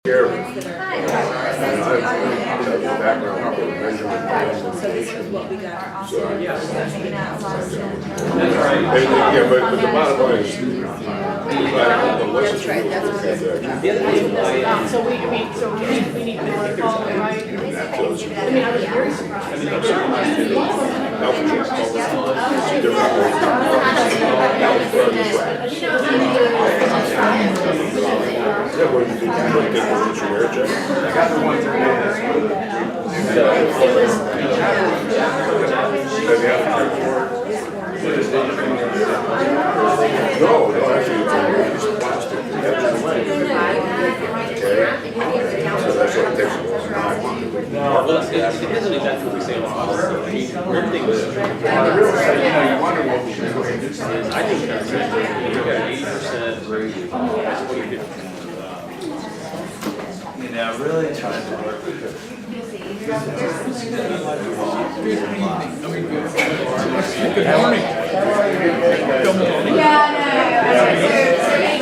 So this is what we got. So, Yeah. that's right. Yeah, but the bottom line is, That's right, that's what this is about. The other thing, So we need to follow it, right? I mean, I was very surprised. I got the ones that no, actually, it's plastic. So that's what it takes. well, it depends on exactly what we say on the policy. I mean, everything was. You wonder what we should do. I think that's right. You've got 80% rate. You know, really trying to work with it.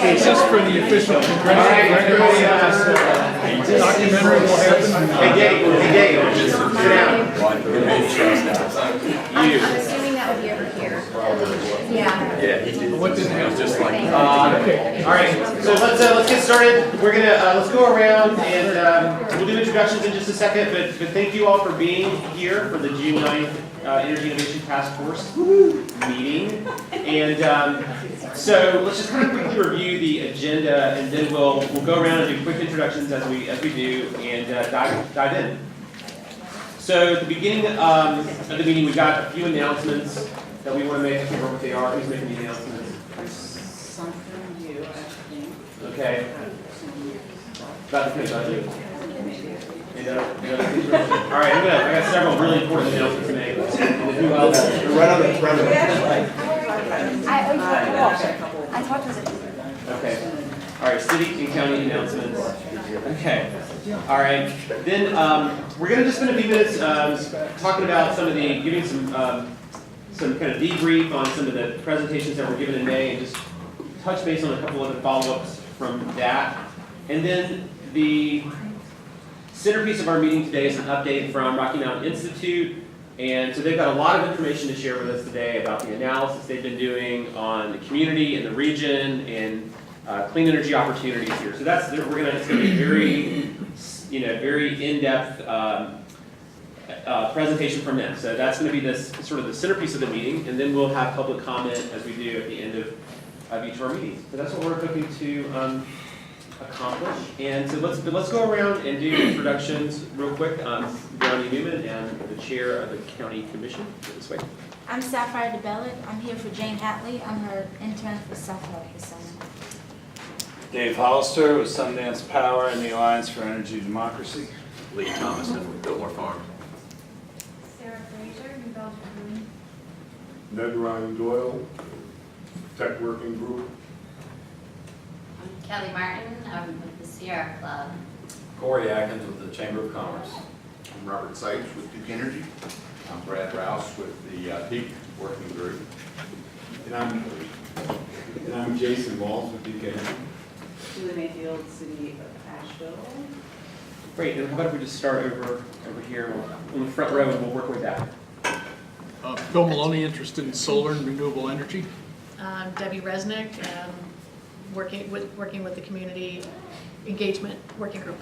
It's just for the official congressional record. Documentary will happen. Hey Dave, sit down. I'm assuming that would be over here. Yeah. Yeah, he did. What didn't happen? Just like. All right, so let's get started. We're gonna let's go around and we'll do introductions in just a second. But thank you all for being here for the June 9th Energy Innovation Task Force meeting. And so let's just kind of quickly review the agenda, and then we'll go around and do quick introductions as we do, and dive in. So at the beginning of the meeting, we've got a few announcements that we want to make. I can't remember what they are. Who's making the announcements? Okay. About the county budget. And, all right, I got several really important announcements to make. And who else? Right on the front of it. I talked to the. Okay. All right, city and county announcements. Okay. All right. Then we're going to just spend a few minutes talking about giving some kind of debrief on some of the presentations that were given in May, and just touch base on a couple of the follow-ups from that. And then the centerpiece of our meeting today is an update from Rocky Mountain Institute. And so they've got a lot of information to share with us today about the analysis they've been doing on the community and the region and clean energy opportunities here. So it's going to be very, very in-depth presentation from them. So that's going to be this sort of the centerpiece of the meeting, and then we'll have public comment as we do at the end of each of our meetings. So that's what we're hoping to accomplish. And so let's go around and do introductions real quick. Brownie Newman and the chair of the county commission. This way. I'm Sapphire DeBellick. I'm here for Jane Hatley. I'm her intern for Suffolk this summer. Dave Hollister with Sundance Power and the Alliance for Energy Democracy. Lee Thomaston with Biltmore Farm. Sarah Fraser, New Belgium. Ned Ryan Doyle, Tech Working Group. I'm Kelly Martin. I'm with the Sierra Club. Corey Atkins with the Chamber of Commerce. I'm Robert Sykes with Duke Energy. I'm Brad Rouse with the Peak Working Group. And I'm Jason Walls with Duke Energy. Julie Mayfield, City of Asheville. Great. And how about if we just start over here on the front row, and we'll work our way back. Bill Maloney, interested in solar and renewable energy. Debbie Resnick, working with the community engagement working group.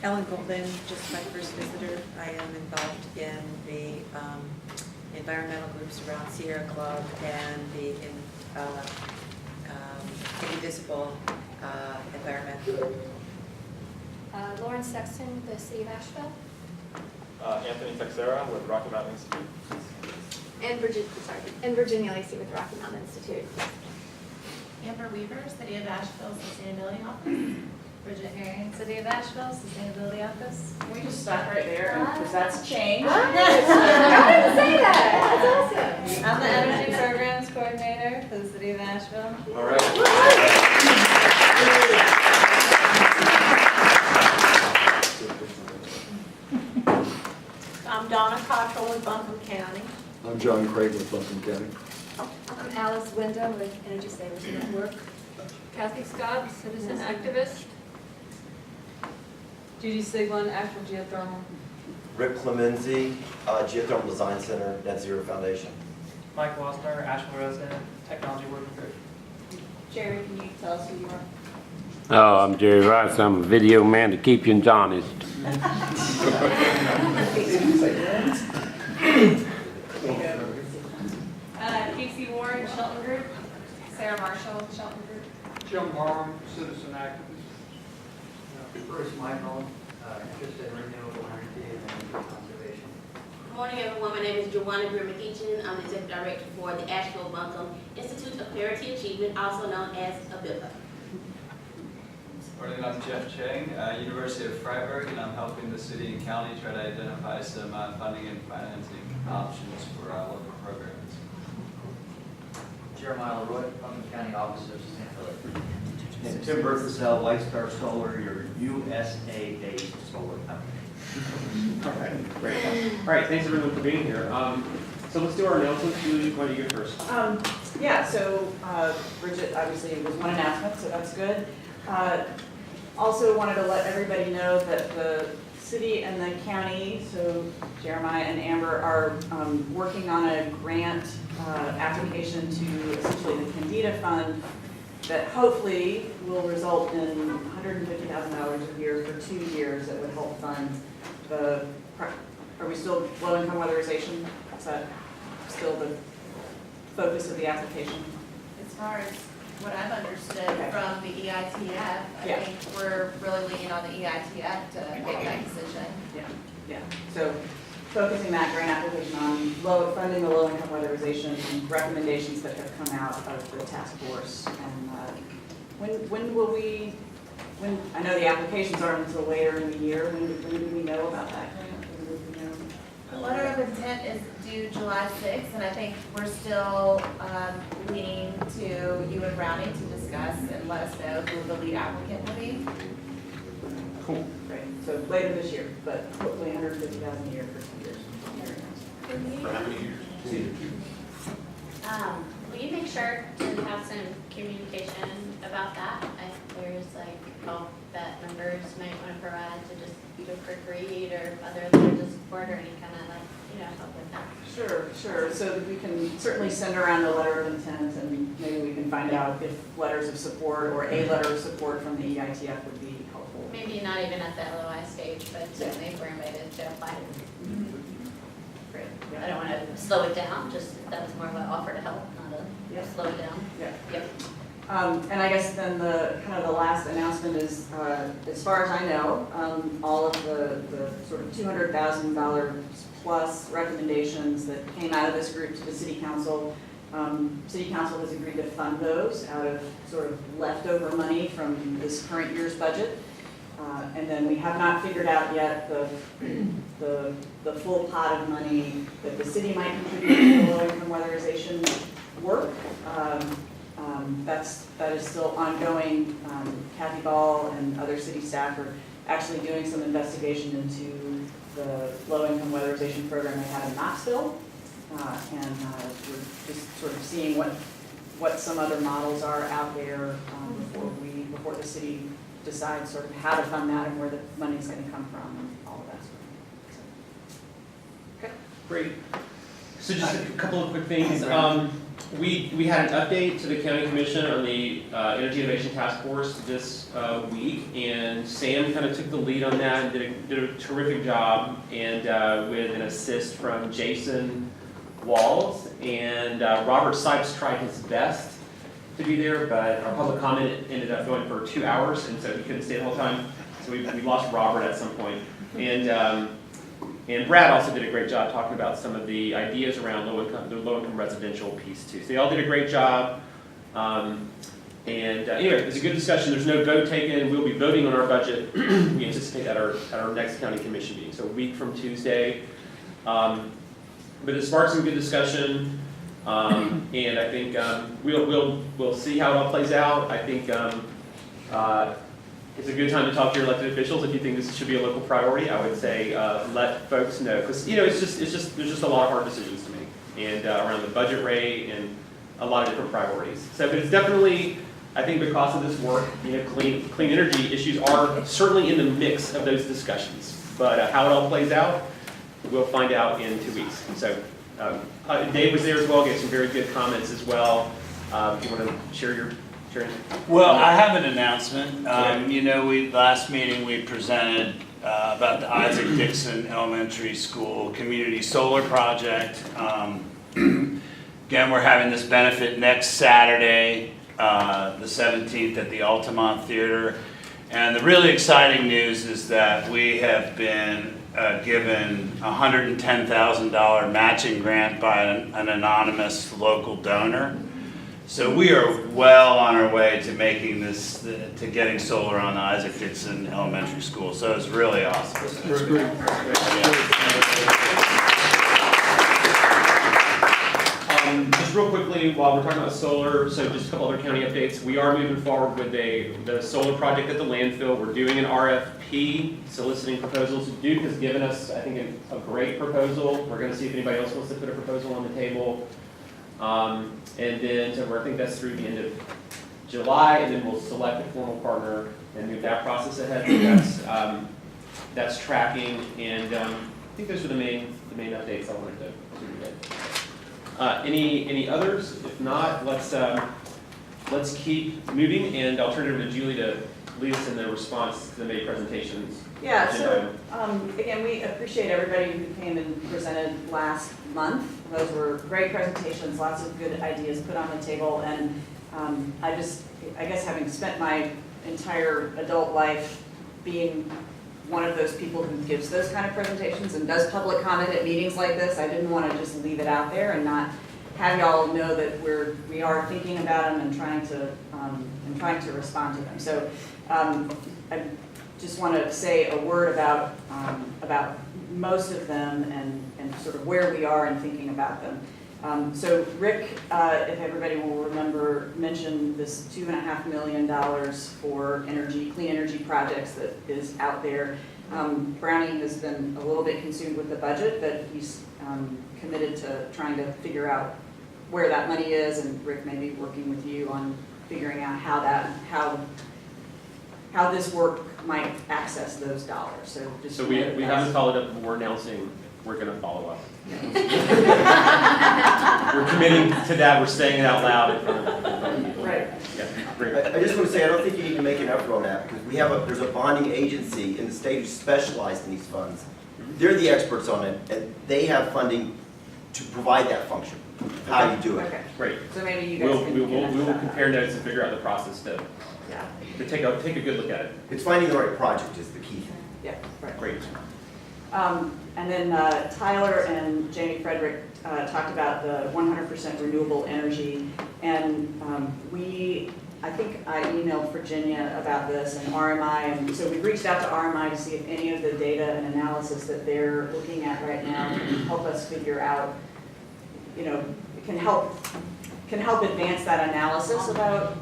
Ellen Golden, just my first visitor. I am involved in the environmental groups around Sierra Club and the indivisible environmental group. Lauren Sexton, the City of Asheville. Anthony Texera with Rocky Mountain Institute. And Virginia Lacey with Rocky Mountain Institute. Amber Weaver, City of Asheville Sustainability Office. Bridget Marion, City of Asheville Sustainability Office. Can we just stop right there, because that's a change? I didn't say that. That's awesome. I'm the Energy Programs Coordinator for the City of Asheville. All right. I'm Donna Cottrell with Buncombe County. I'm John Craig with Buncombe County. I'm Alice Wyndham with Energy Savers Network. Kathy Scott, citizen activist. Judy Siglin, Asheville Geothermal. Rick Clemenzi, Geothermal Design Center, Net Zero Foundation. Mike Wasner, Asheville resident, technology working group. Jerry, can you tell us who you are? Oh, I'm Jerry Rice. I'm a video man to keep you honest. Casey Warren, Shelton Group. Sarah Marshall, Shelton Group. Jim Barham, citizen activist. Bruce Michael, interested in renewable energy and energy conservation. Good morning, everyone. My name is Joanna Grimm-McEachin. I'm the Executive Director for the Asheville Buncombe Institute of Parity Achievement, also known as ABIPA. Morning, I'm Jeff Chang, University of Freiburg, and I'm helping the city and county try to identify some funding and financing options for our local programs. Jeremiah Leroy, Buncombe County Office of Sustainability. And Tim Berthasell, White Star Solar, your USA-based solar company. All right, great. All right, thanks everyone for being here. So let's do our announcements. Julie, why don't you go first? Yeah, so Bridget obviously was one announcement, so that's good. Also wanted to let everybody know that the city and the county, so Jeremiah and Amber, are working on a grant application to essentially the Candida Fund that hopefully will result in $150,000 a year for 2 years that would help fund the, are we still low-income weatherization? Is that still the focus of the application? As far as what I've understood from the EITF, I think we're really leaning on the EITF to make that decision. Yeah. So focusing that grant application on funding the low-income weatherization and recommendations that have come out of the task force. And when will we? I know the applications aren't until later in the year. When do we know about that grant? The letter of intent is due July 6th, and I think we're still leaning to you and Brownie to discuss and let us know who the lead applicant will be. Cool. Great. So later this year, but hopefully $150,000 a year for 2 years. For how many years? Will you make sure to have some communication about that? If there's like help that members might want to provide to just do a quick read or other letters of support or any kind of like, help with that? Sure. So that we can certainly send around a letter of intent and maybe we can find out if letters of support or a letter of support from the EITF would be helpful. Maybe not even at the LOI stage, but certainly if we're invited to apply. Great. I don't want to slow it down, just that was more of an offer to help, not a slow it down. Yep. And I guess then the last announcement is, as far as I know, all of the sort of $200,000 plus recommendations that came out of this group to the City Council has agreed to fund those out of sort of leftover money from this current year's budget. And then we have not figured out yet the full pot of money that the city might contribute to the low-income weatherization work. That is still ongoing. Kathy Ball and other city staff are actually doing some investigation into the low-income weatherization program they have in Knoxville. And we're just sort of seeing what some other models are out there before the city decides sort of how to fund that and where the money's going to come from and all of that sort of thing. Great. So just a couple of quick things. We had an update to the County Commission on the Energy Innovation Task Force this week, and Sam kind of took the lead on that and did a terrific job, and with an assist from Jason Walls, and Robert Sipes tried his best to be there, but our public comment ended up going for 2 hours, and so he couldn't stay the whole time, so we lost Robert at some point. And Brad also did a great job talking about some of the ideas around the low-income residential piece too. So they all did a great job. Anyway, it was a good discussion. There's no vote taken. We'll be voting on our budget. We anticipate at our next county commission meeting, so a week from Tuesday. But it sparked some good discussion, and I think we'll see how it all plays out. I think it's a good time to talk to your elected officials if you think this should be a local priority. I would say let folks know, because there's just a lot of hard decisions to make, and around the budget rate and a lot of different priorities. So, but it's definitely I think because of this work, clean energy issues are certainly in the mix of those discussions. But how it all plays out, we'll find out in 2 weeks. So Dave was there as well, gave some very good comments as well. If you want to share your Well, I have an announcement. Last meeting we presented about the Isaac Dixon Elementary School Community Solar Project. Again, we're having this benefit next Saturday, the 17th at the Altamont Theater. And the really exciting news is that we have been given a $110,000 matching grant by an anonymous local donor. So we are well on our way to making this, to getting solar on the Isaac Dixon Elementary School. So it's really awesome. That's great. Just real quickly, while we're talking about solar, so just a couple other county updates. We are moving forward with the solar project at the landfill. We're doing an RFP, soliciting proposals. Duke has given us, I think, a great proposal. We're going to see if anybody else wants to put a proposal on the table. And then, so I think that's through the end of July, and then we'll select a formal partner and move that process ahead. So that's tracking, and I think those are the main updates I wanted to do today. Any others? If not, let's keep moving, and I'll turn it over to Julie to lead us in the response to the May presentations. Yeah, so again, we appreciate everybody who came and presented last month. Those were great presentations, lots of good ideas put on the table, and I guess having spent my entire adult life being one of those people who gives those kind of presentations and does public comment at meetings like this, I didn't want to just leave it out there and not have y'all know that we are thinking about them and trying to respond to them. So I just want to say a word about most of them and sort of where we are in thinking about them. So Rick, if everybody will remember, mentioned this $2.5 million for clean energy projects that is out there. Brownie has been a little bit consumed with the budget, but he's committed to trying to figure out where that money is, and Rick may be working with you on figuring out how this work might access those dollars. So we haven't followed up, but we're announcing we're going to follow up. We're committing to that. We're saying it out loud in front of people. Right. Yeah, great. I just want to say, I don't think you need to make an effort on that, because there's a bonding agency in the state who's specialized in these funds. They're the experts on it, and they have funding to provide that function, how you do it. Okay. Great. So maybe you guys we will compare notes and figure out the process to take a good look at it. It's finding the right project is the key thing. Yeah, right. Great. And then Tyler and Jamie Frederick talked about the 100% renewable energy, and I think I emailed Virginia about this and RMI, and so we reached out to RMI to see if any of the data and analysis that they're looking at right now can help us figure out, can help advance that analysis about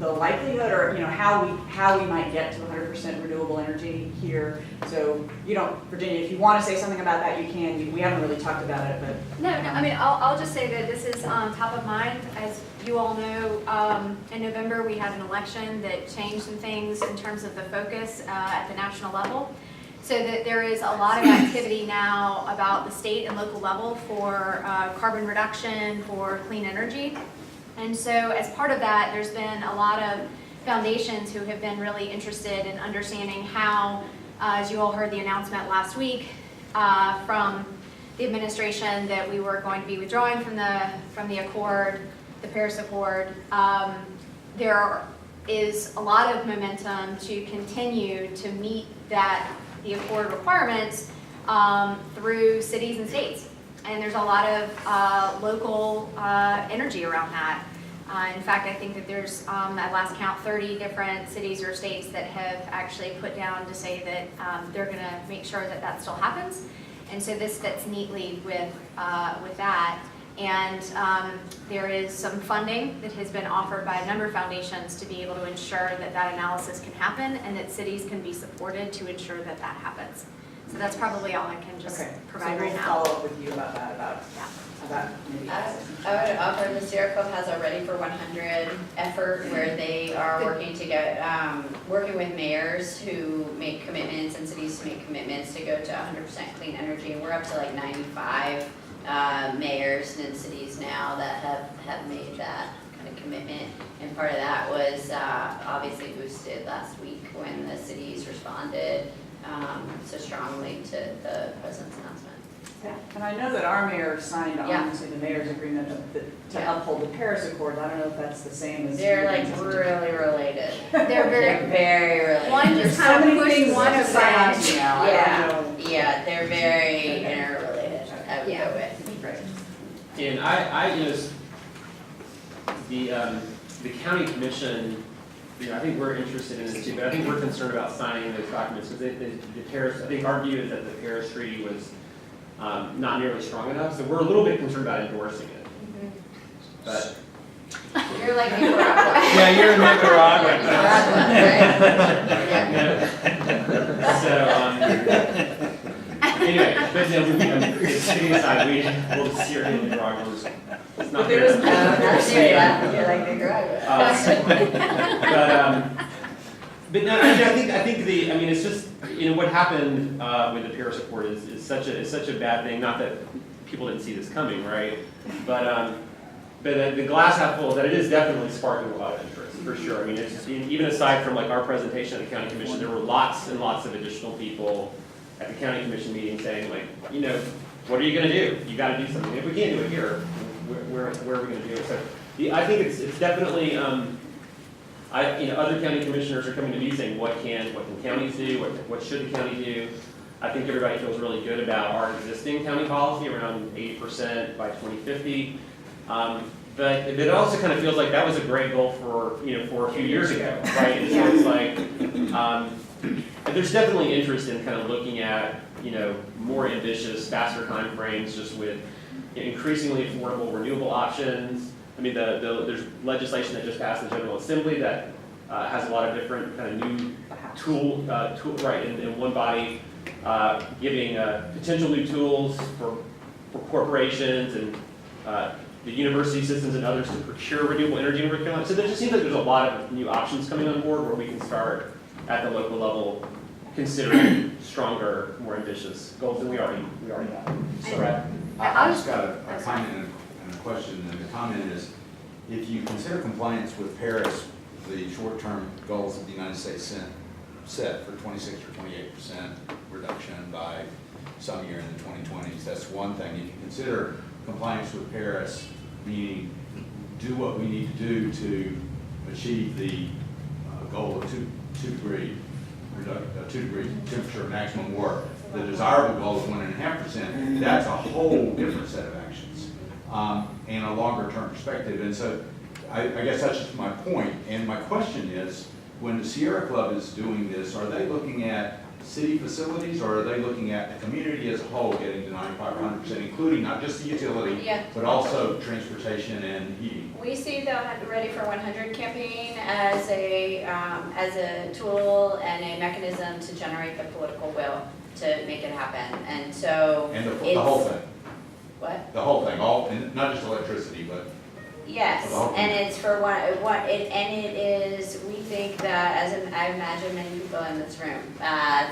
the likelihood, or how we might get to 100% renewable energy here. So Virginia, if you want to say something about that, you can. We haven't really talked about it, but no. I mean, I'll just say that this is top of mind. As you all know, in November we had an election that changed some things in terms of the focus at the national level. So that there is a lot of activity now about the state and local level for carbon reduction, for clean energy. And so as part of that, there's been a lot of foundations who have been really interested in understanding how, as you all heard the announcement last week from the administration, that we were going to be withdrawing from the Accord, the Paris Accord. There is a lot of momentum to continue to meet the Accord requirements through cities and states. And there's a lot of local energy around that. In fact, I think that there's, at last count, 30 different cities or states that have actually put down to say that they're going to make sure that that still happens. And so this fits neatly with that. And there is some funding that has been offered by a number of foundations to be able to ensure that that analysis can happen and that cities can be supported to ensure that that happens. So that's probably all I can just Okay, provide so right we'll now. follow up with you about that, about maybe. I would offer the Sierra Club has a Ready for 100 effort where they are working to get, working with mayors who make commitments and cities to make commitments to go to 100% clean energy. And we're up to like 95 mayors and cities now that have made that kind of commitment. And part of that was obviously boosted last week when the cities responded so strongly to the president's announcement. And I know that our mayor signed on Yeah. to the mayor's agreement to uphold the Paris Accord. I don't know if that's the same as. They're like really related. They're very related. One There's just so kind of many pushed things one to sign on to now. I don't know. Yeah, they're very interrelated, I would Yeah. go with. Right. And I you know, the county commission, you know, I think we're interested in this too, but I think we're concerned about signing those documents because the Paris, I think our view is that the Paris Treaty was not nearly strong enough, so we're a little bit concerned about endorsing it. But You're like Nicaragua. yeah, you're in Nicaragua. So anyway, but no, kidding aside, we'll Syria and Nicaragua was it's not There was good. not Syria, you're like Nicaragua. But no, I think it's just, you know, what happened with the Paris Accord is such a bad thing. Not that people didn't see this coming, right? But the glass half full is that it is definitely sparking a lot of interest, for sure. I mean, it's just, even aside from like our presentation at the county commission, there were lots and lots of additional people at the county commission meeting saying, like, you know, what are you going to do? You got to do something. If we can't do it here, where are we going to do it? So I think it's definitely. Other county commissioners are coming to me saying, what can counties do? What should the county do? I think everybody feels really good about our existing county policy, around 80% by 2050. But it also kind of feels like that was a great goal for a few years ago, right? And so it's like, there's definitely interest in kind of looking at, more ambitious, faster timeframes, just with increasingly affordable renewable options. I mean, there's legislation that just passed the General Assembly that has a lot of different kind of new tool right in one body, giving potential new tools for corporations and the university systems and others to procure renewable energy in North. So there just seems like there's a lot of new options coming on board where we can start at the local level considering stronger, more ambitious goals than we already have. So, I just got a comment and a question, and the comment is, if you consider compliance with Paris, the short-term goals that the United States set for 26 or 28% reduction by some year in the 2020s, that's one thing. If you consider compliance with Paris, meaning do what we need to do to achieve the goal of 2 degree temperature maximum warming, the desirable goal of 1.5%, that's a whole different set of actions and a longer term perspective. And so I guess that's just my point. And my question is, when the Sierra Club is doing this, are they looking at city facilities, or are they looking at the community as a whole getting to 95 or 100%, including not just the utility, but also transportation and heating? We see the Ready for 100 campaign as a tool and a mechanism to generate the political will to make it happen. And so and the whole thing. What? The whole thing, all, and not just electricity, but yes, and it's for it is. We think that, I imagine many people in this room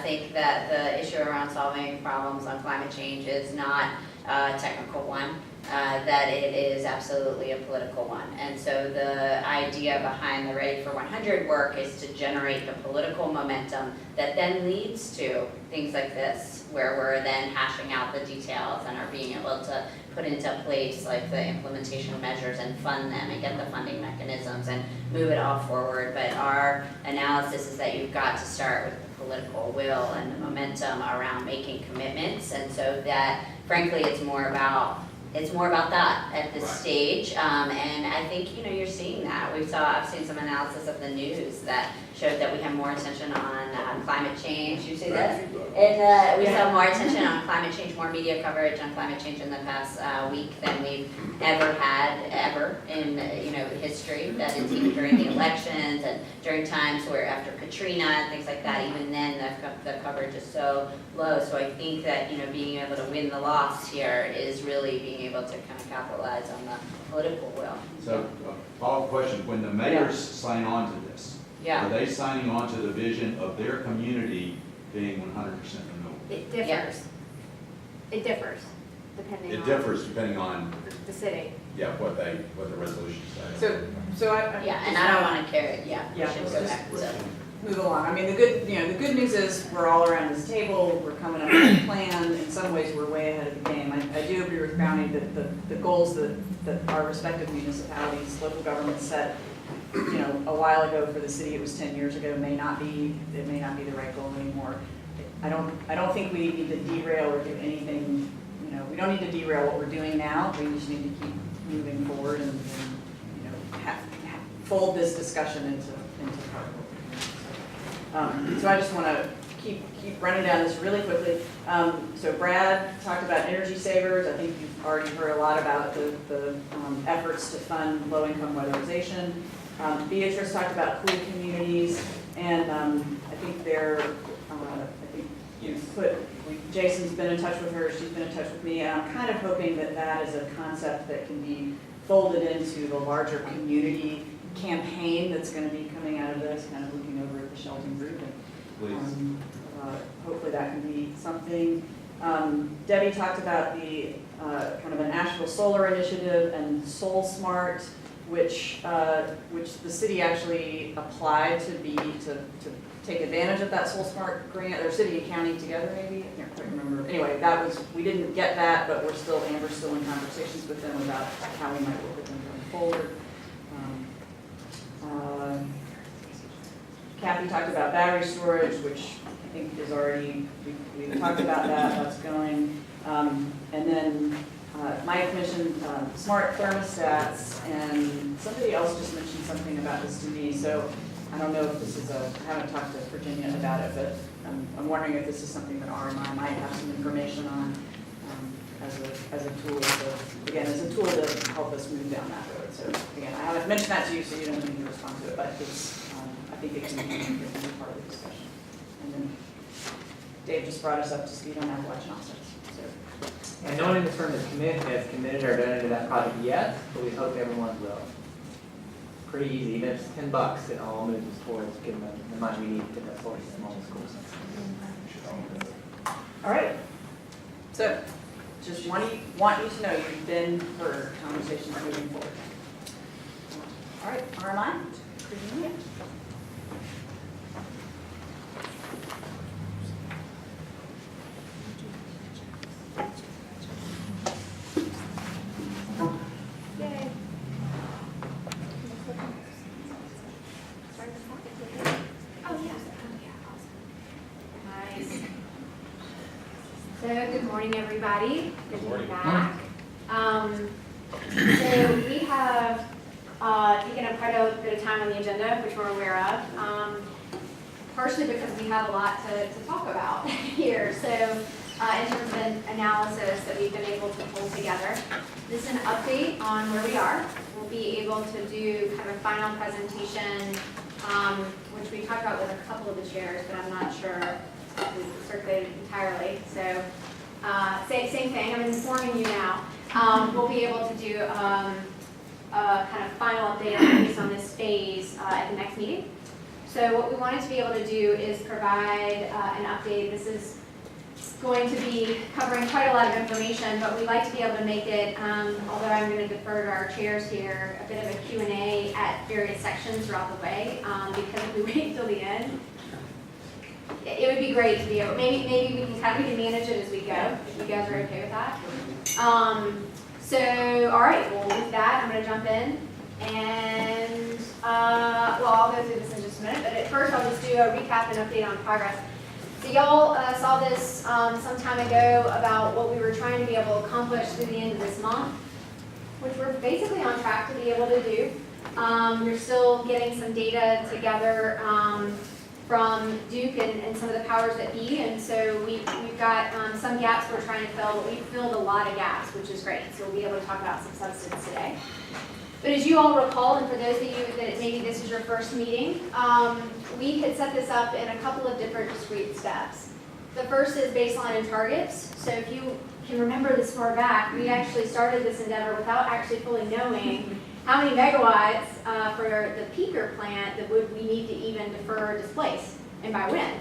think that the issue around solving problems on climate change is not a technical one. That it is absolutely a political one. And so the idea behind the Ready for 100 work is to generate the political momentum that then leads to things like this, where we're then hashing out the details and are being able to put into place like the implementation measures and fund them and get the funding mechanisms and move it all forward. But our analysis is that you've got to start with the political will and the momentum around making commitments. And so that, frankly, it's more about that at this stage, and I think you're seeing that. I've seen some analysis of the news that showed that we have more attention on climate change. You see this? And we saw more attention on climate change, more media coverage on climate change in the past week than we've ever had in history. That is even during the elections and during times where after Katrina and things like that. Even then, the the coverage is so low. So I think that, you know, being able to win the loss here is really being able to kind of capitalize on the political will. So, follow-up question, when the mayors sign on to this, Yeah. are they signing on to the vision of their community being 100% renewable? It differs. It differs, depending on. It differs depending on, The city. yeah, what the resolution says. So I. Yeah, and I don't want to carry it, yeah, we Yeah, should let's go just- back to. Move along. I mean, the good news is we're all around this table, we're coming up with a plan. In some ways, we're way ahead of the game. I do agree with Brownie that the goals that our respective municipalities, local governments set, you know, a while ago for the city, it was 10 years ago, may not be the right goal anymore. I don't think we need to derail or do anything, you know, we don't need to derail what we're doing now. We just need to keep moving forward and you know, fold this discussion into part of what we're doing. So I just want to keep running down this really quickly. So Brad talked about energy savers. I think you've already heard a lot about the efforts to fund low-income weatherization. Beatrice talked about cool communities, and I think Jason's been in touch with her, she's been in touch with me, and I'm kind of hoping that that is a concept that can be folded into the larger community campaign that's going to be coming out of this, kind of looking over at the Shelton group. And, hopefully that can be something. Debbie talked about the kind of an Asheville Solar initiative and Soul Smart, which the city actually applied to take advantage of that Soul Smart grant, or city and county together maybe, I can't quite remember. Anyway, we didn't get that, but Amber's still in conversations with them about how we might work with them going forward. Kathy talked about battery storage, which I think is already, we talked about that, that's going. And then Mike mentioned smart thermostats, and somebody else just mentioned something about this to me. So I don't know if this is I haven't talked to Virginia about it, but I'm wondering if this is something that RMI might have some information on as a tool to help us move down that road. So again, I haven't mentioned that to you, so you don't need to respond to it, but it's, I think it can be part of the discussion. And then Dave just brought us up to speed on Appalachian offsets. So. And no one in this room has committed or donated that project yet, but we hope everyone will. Pretty easy, even if it's $10, it all moves us towards getting the money we need to get that solar system on the schools. All right. So, just want you to know you've been heard, conversations moving forward. All right, RMI, Virginia. Yay. Oh, yeah. Nice. So, good morning, everybody. Good to be back. So, we have taken up quite a bit of time on the agenda, which we're aware of, partially because we have a lot to talk about here. So, in terms of an analysis that we've been able to pull together, this is an update on where we are. We'll be able to do kind of a final presentation, which we talked about with a couple of the chairs, but I'm not sure if we circulated entirely. So, same thing, I'm informing you now. We'll be able to do a kind of final update on this phase at the next meeting. So what we wanted to be able to do is provide an update. This is going to be covering quite a lot of information, but we'd like to be able to make it, although I'm going to defer to our chairs here, a bit of a Q&A at various sections throughout the way, because if we wait till the end, it would be great to be able, maybe we can manage it as we go, if you guys are okay with that. So, all right, well, with that, I'm going to jump in, and, well, I'll go through this in just a minute, but at first I'll just do a recap and update on progress. So y'all saw this some time ago about what we were trying to be able to accomplish through the end of this month, which we're basically on track to be able to do. We're still getting some data together from Duke and some of the powers that be, and so we've got some gaps we're trying to fill, but we've filled a lot of gaps, which is great. So we'll be able to talk about some substance today. But as you all recall, and for those of you that maybe this is your first meeting, we had set this up in a couple of different discrete steps. The first is baseline and targets. So if you can remember this far back, we actually started this endeavor without actually fully knowing how many megawatts for the peaker plant that we need to even defer or displace, and by when.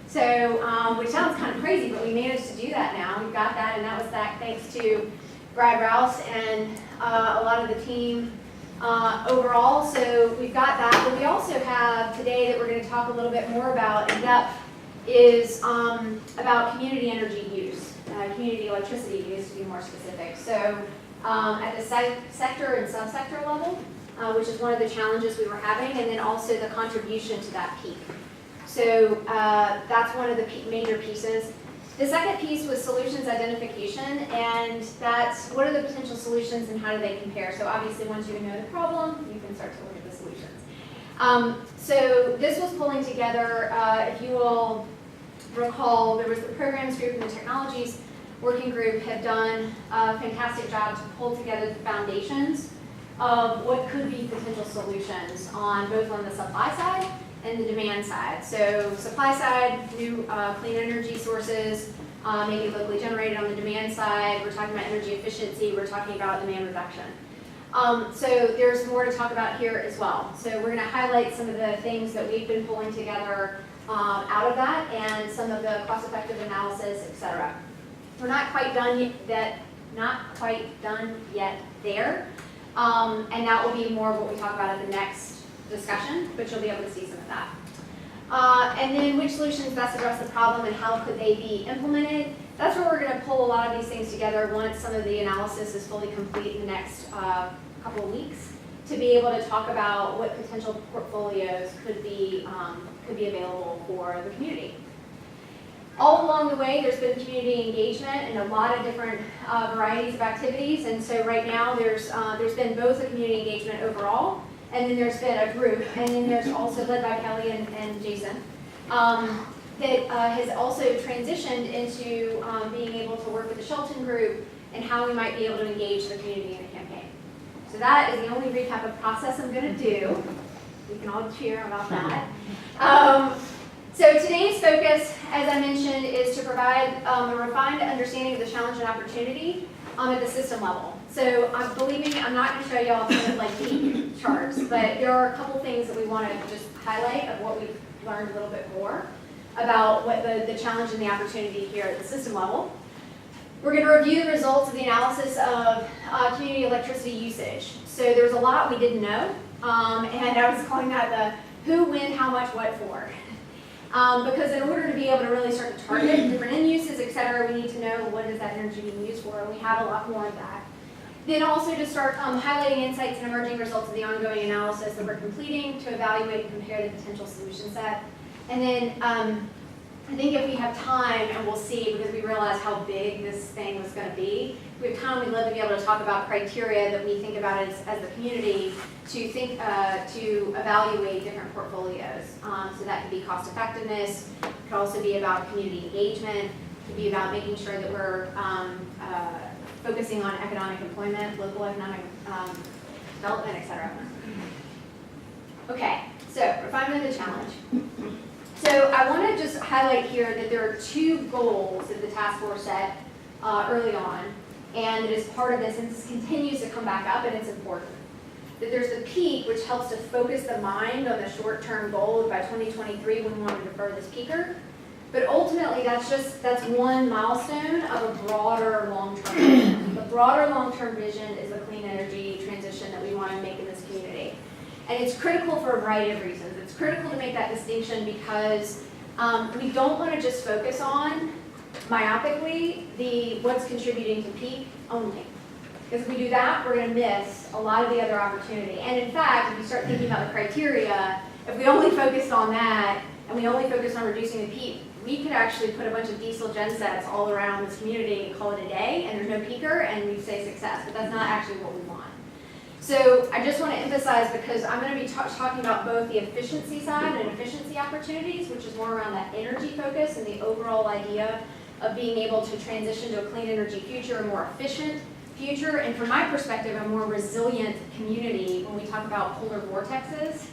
So, which sounds kind of crazy, but we managed to do that now. We've got that, and that was thanks to Brad Rouse and a lot of the team overall. So we've got that, but we also have today that we're going to talk a little bit more about in depth is about community energy use, community electricity use to be more specific. So at the sector and subsector level, which is one of the challenges we were having, and then also the contribution to that peak. So that's one of the major pieces. The second piece was solutions identification, and that's what are the potential solutions and how do they compare. So obviously once you know the problem, you can start to look at the solutions. So this was pulling together, if you will recall, there was the programs group and the technologies working group had done a fantastic job to pull together the foundations of what could be potential solutions on both on the supply side and the demand side. So supply side, new clean energy sources, maybe locally generated. On the demand side, we're talking about energy efficiency, we're talking about demand reduction. So there's more to talk about here as well. So we're going to highlight some of the things that we've been pulling together out of that and some of the cost-effective analysis, et cetera. We're not quite done yet, there. And that will be more of what we talk about at the next discussion, but you'll be able to see some of that. And then which solutions best address the problem and how could they be implemented? That's where we're going to pull a lot of these things together once some of the analysis is fully complete in the next couple of weeks to be able to talk about what potential portfolios could be available for the community. All along the way, there's been community engagement and a lot of different varieties of activities. And so right now, there's been both a community engagement overall, and then there's been a group, and then there's also led by Kelly and Jason, that has also transitioned into being able to work with the Shelton group and how we might be able to engage the community in a campaign. So that is the only recap of process I'm going to do. We can all cheer about that. So today's focus, as I mentioned, is to provide a refined understanding of the challenge and opportunity at the system level. So believe me, I'm not going to show you all kind of like peak charts, but there are a couple things that we want to just highlight of what we've learned a little bit more about what the challenge and the opportunity here at the system level. We're going to review the results of the analysis of community electricity usage. So there's a lot we didn't know, and I was calling that the who, when, how much, what for. Because in order to be able to really start to target different end uses, et cetera, we need to know what is that energy being used for, and we have a lot more of that. Then also to start highlighting insights and emerging results of the ongoing analysis that we're completing to evaluate and compare the potential solution set. And then I think if we have time, and we'll see because we realize how big this thing was going to be, if we have time, we'd love to be able to talk about criteria that we think about as the community to think to evaluate different portfolios. So that could be cost effectiveness, it could also be about community engagement, it could be about making sure that we're focusing on economic employment, local economic development, et cetera. Okay, so refinement of the challenge. So I want to just highlight here that there are two goals that the task force set early on, and it is part of this, and this continues to come back up, and it's important. That there's the peak, which helps to focus the mind on the short-term goal by 2023 when we want to defer this peaker. But ultimately, that's one milestone of a broader long-term vision. The broader long-term vision is the clean energy transition that we want to make in this community. And it's critical for a variety of reasons. It's critical to make that distinction because we don't want to just focus on, myopically, what's contributing to peak only. Because if we do that, we're going to miss a lot of the other opportunity. And in fact, if you start thinking about the criteria, if we only focused on that, and we only focused on reducing the peak, we could actually put a bunch of diesel gensets all around this community and call it a day, and there's no peaker, and we'd say success. But that's not actually what we want. So I just want to emphasize, because I'm going to be talking about both the efficiency side and efficiency opportunities, which is more around that energy focus and the overall idea of being able to transition to a clean energy future, a more efficient future, and from my perspective, a more resilient community when we talk about polar vortexes.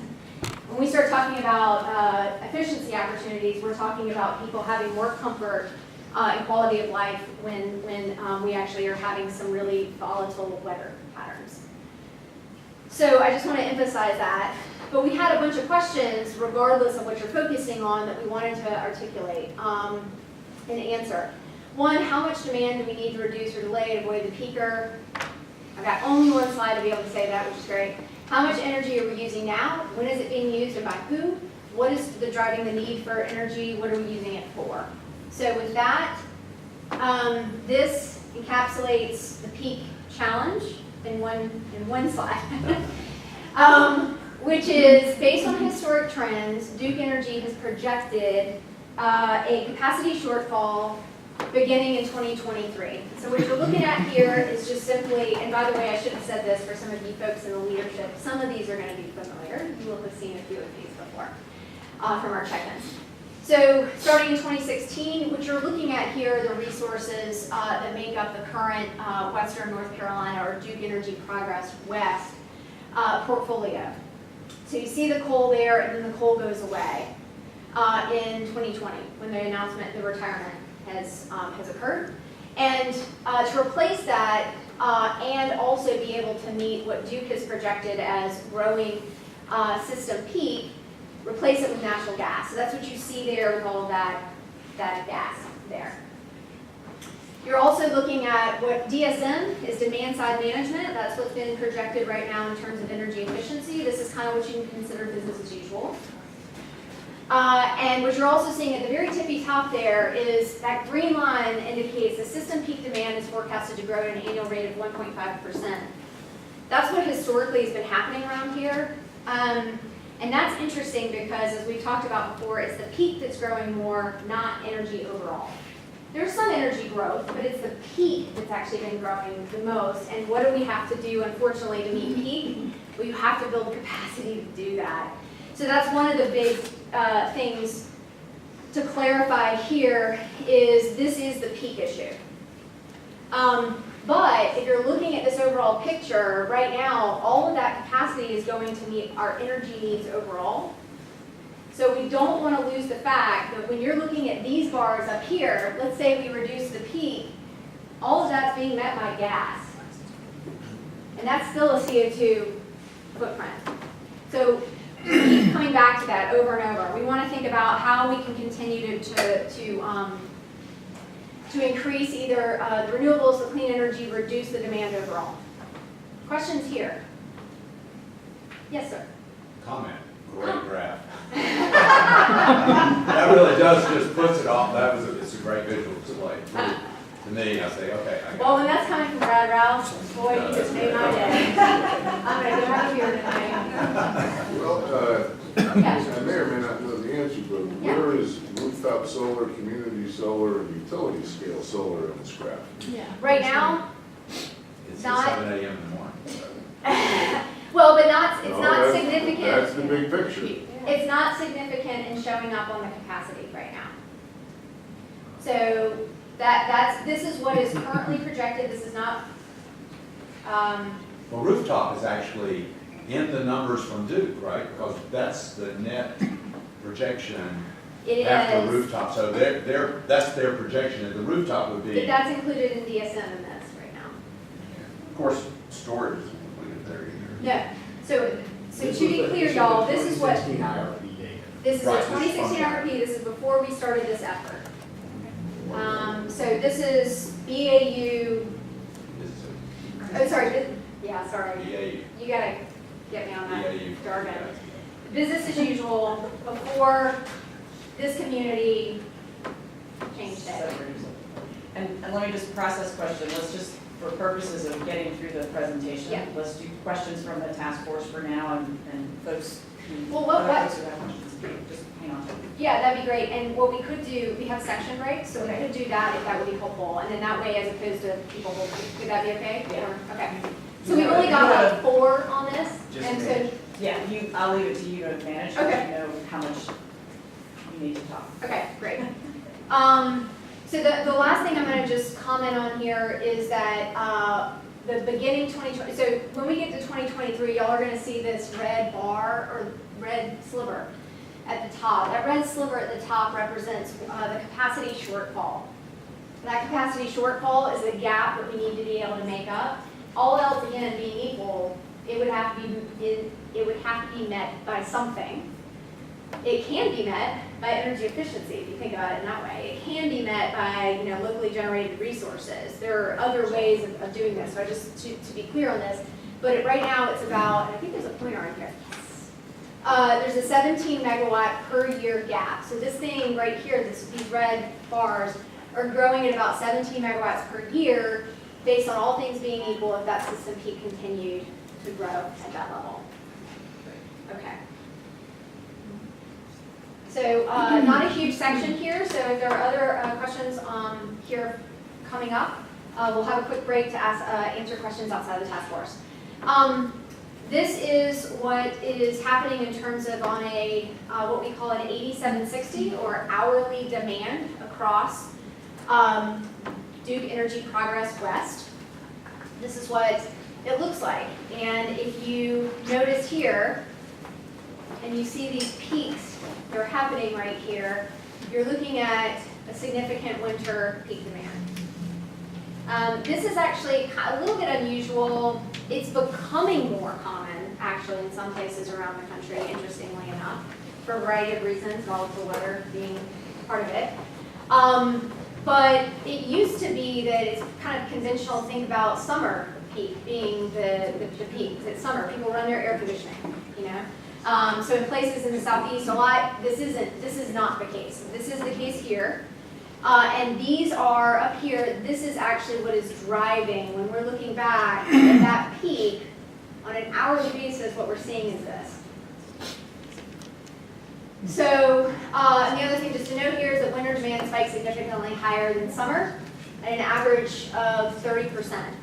When we start talking about efficiency opportunities, we're talking about people having more comfort and quality of life when we actually are having some really volatile weather patterns. So I just want to emphasize that. But we had a bunch of questions, regardless of what you're focusing on, that we wanted to articulate and answer. One, how much demand do we need to reduce or delay to avoid the peaker? I've got only one slide to be able to say that, which is great. How much energy are we using now? When is it being used and by who? What is driving the need for energy? What are we using it for? So with that, this encapsulates the peak challenge in one slide, which is based on historic trends. Duke Energy has projected a capacity shortfall beginning in 2023. So what you're looking at here is just simply, and by the way, I should have said this for some of you folks in the leadership, some of these are going to be familiar. You will have seen a few of these before from our check-ins. So starting in 2016, what you're looking at here are the resources that make up the current Western North Carolina or Duke Energy Progress West portfolio. So you see the coal there, and then the coal goes away in 2020 when the announcement, the retirement has occurred. And to replace that and also be able to meet what Duke has projected as growing system peak, replace it with natural gas. So that's what you see there with all of that gas there. You're also looking at what DSM is, demand side management. That's what's been projected right now in terms of energy efficiency. This is kind of what you can consider business as usual. And what you're also seeing at the very tippy top there is that green line indicates the system peak demand is forecasted to grow at an annual rate of 1.5%. That's what historically has been happening around here. And that's interesting because, as we've talked about before, it's the peak that's growing more, not energy overall. There's some energy growth, but it's the peak that's actually been growing the most. And what do we have to do, unfortunately, to meet peak? Well, you have to build capacity to do that. So that's one of the big things to clarify here is this is the peak issue. But if you're looking at this overall picture, right now, all of that capacity is going to meet our energy needs overall. So we don't want to lose the fact that when you're looking at these bars up here, let's say we reduce the peak, all of that's being met by gas. And that's still a CO2 footprint. So keep coming back to that over and over. We want to think about how we can continue to increase either the renewables, the clean energy, reduce the demand overall. Questions here? Yes, sir. Comment. Great graph. That really does just puts it off. It's a great visual display. To me, I say, okay. Well, when that's coming from Brad Ralph, boy, you just made my day. I'm going to go have a beer tonight. Well, Yeah. I may or may not know the answer, but where is rooftop solar, community solar, and utility scale solar in this graph? Yeah. Right now, It's not- 7 a.m. in the morning. well, but not, it's No, not that's- significant. That's the big picture. It's not significant in showing up on the capacity right now. So this is what is currently projected. This is not. Well, rooftop is actually in the numbers from Duke, right? Because that's the net projection It after is. rooftop. So that's their projection, and the rooftop would But be. that's included in DSM in this right now. Of course, storage is included there either. No. So to be clear, y'all, this is what. This is Right, a this is 2016 from- RFP. This is before we started this effort. So this is BAU. Oh, sorry. Yeah, sorry. BAU. You gotta get me on that BAU. jargon. Business as usual before this community changed it. And let me just process question, let's just, for purposes of getting through the presentation, Yeah. let's do questions from the task force for now, and folks who, Well, what- other folks who have questions, just hang on. Yeah, that'd be great. And what we could do, we have section breaks, so we could do that if that would be helpful. And then that way, as opposed to people, could that be okay? Yeah. Or- okay. So we've only got like 4 on this, and so. Yeah, I'll leave it to you to manage, so you Okay. know how much you need to talk. Okay, great. So the last thing I'm going to just comment on here is that the beginning 2020, so when we get to 2023, y'all are gonna see this red bar or red sliver at the top. That red sliver at the top represents the capacity shortfall. That capacity shortfall is the gap that we need to be able to make up. All else again being equal, it would have to be met by something. It can be met by energy efficiency, if you think about it in that way. It can be met by locally generated resources. There are other ways of doing this. So I just to be clear on this, but right now it's about, and I think there's a pointer on here. There's a 17 megawatt per year gap. So this thing right here, these red bars, are growing at about 17 megawatts per year, based on all things being equal, if that system peak continued to grow at that level. Okay. So not a huge section here, so if there are other questions here coming up, we'll have a quick break to answer questions outside the task force. This is what is happening in terms of on a, what we call an 8760 or hourly demand across Duke Energy Progress West. This is what it looks like. And if you notice here, and you see these peaks that are happening right here, you're looking at a significant winter peak demand. This is actually a little bit unusual. It's becoming more common, actually, in some places around the country, interestingly enough, for a variety of reasons, volatile weather being part of it. But it used to be that it's kind of conventional to think about summer peak being the peak. It's summer, people run their air conditioning, So in places in the southeast, this is not the case. This is the case here. And these are up here, this is actually what is driving, when we're looking back at that peak, on an hourly basis, what we're seeing is this. So, and the other thing just to note here is that winter demand spikes significantly higher than summer, at an average of 30%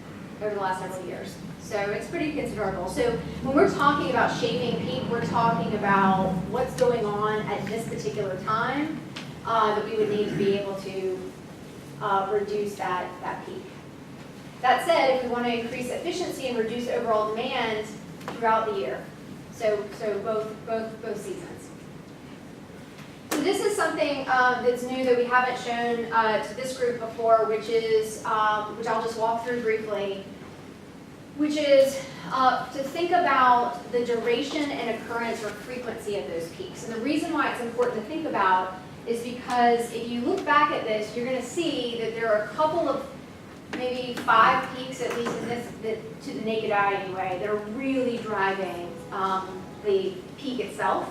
over the last several years. So it's pretty considerable. So when we're talking about shaping peak, we're talking about what's going on at this particular time that we would need to be able to reduce that peak. That said, if we want to increase efficiency and reduce overall demand throughout the year, so both seasons. So this is something that's new that we haven't shown to this group before, which is which I'll just walk through briefly, which is to think about the duration and occurrence or frequency of those peaks. And the reason why it's important to think about is because if you look back at this, you're going to see that there are a couple of, maybe 5 peaks, at least in this, that, to the naked eye anyway, that are really driving the peak itself.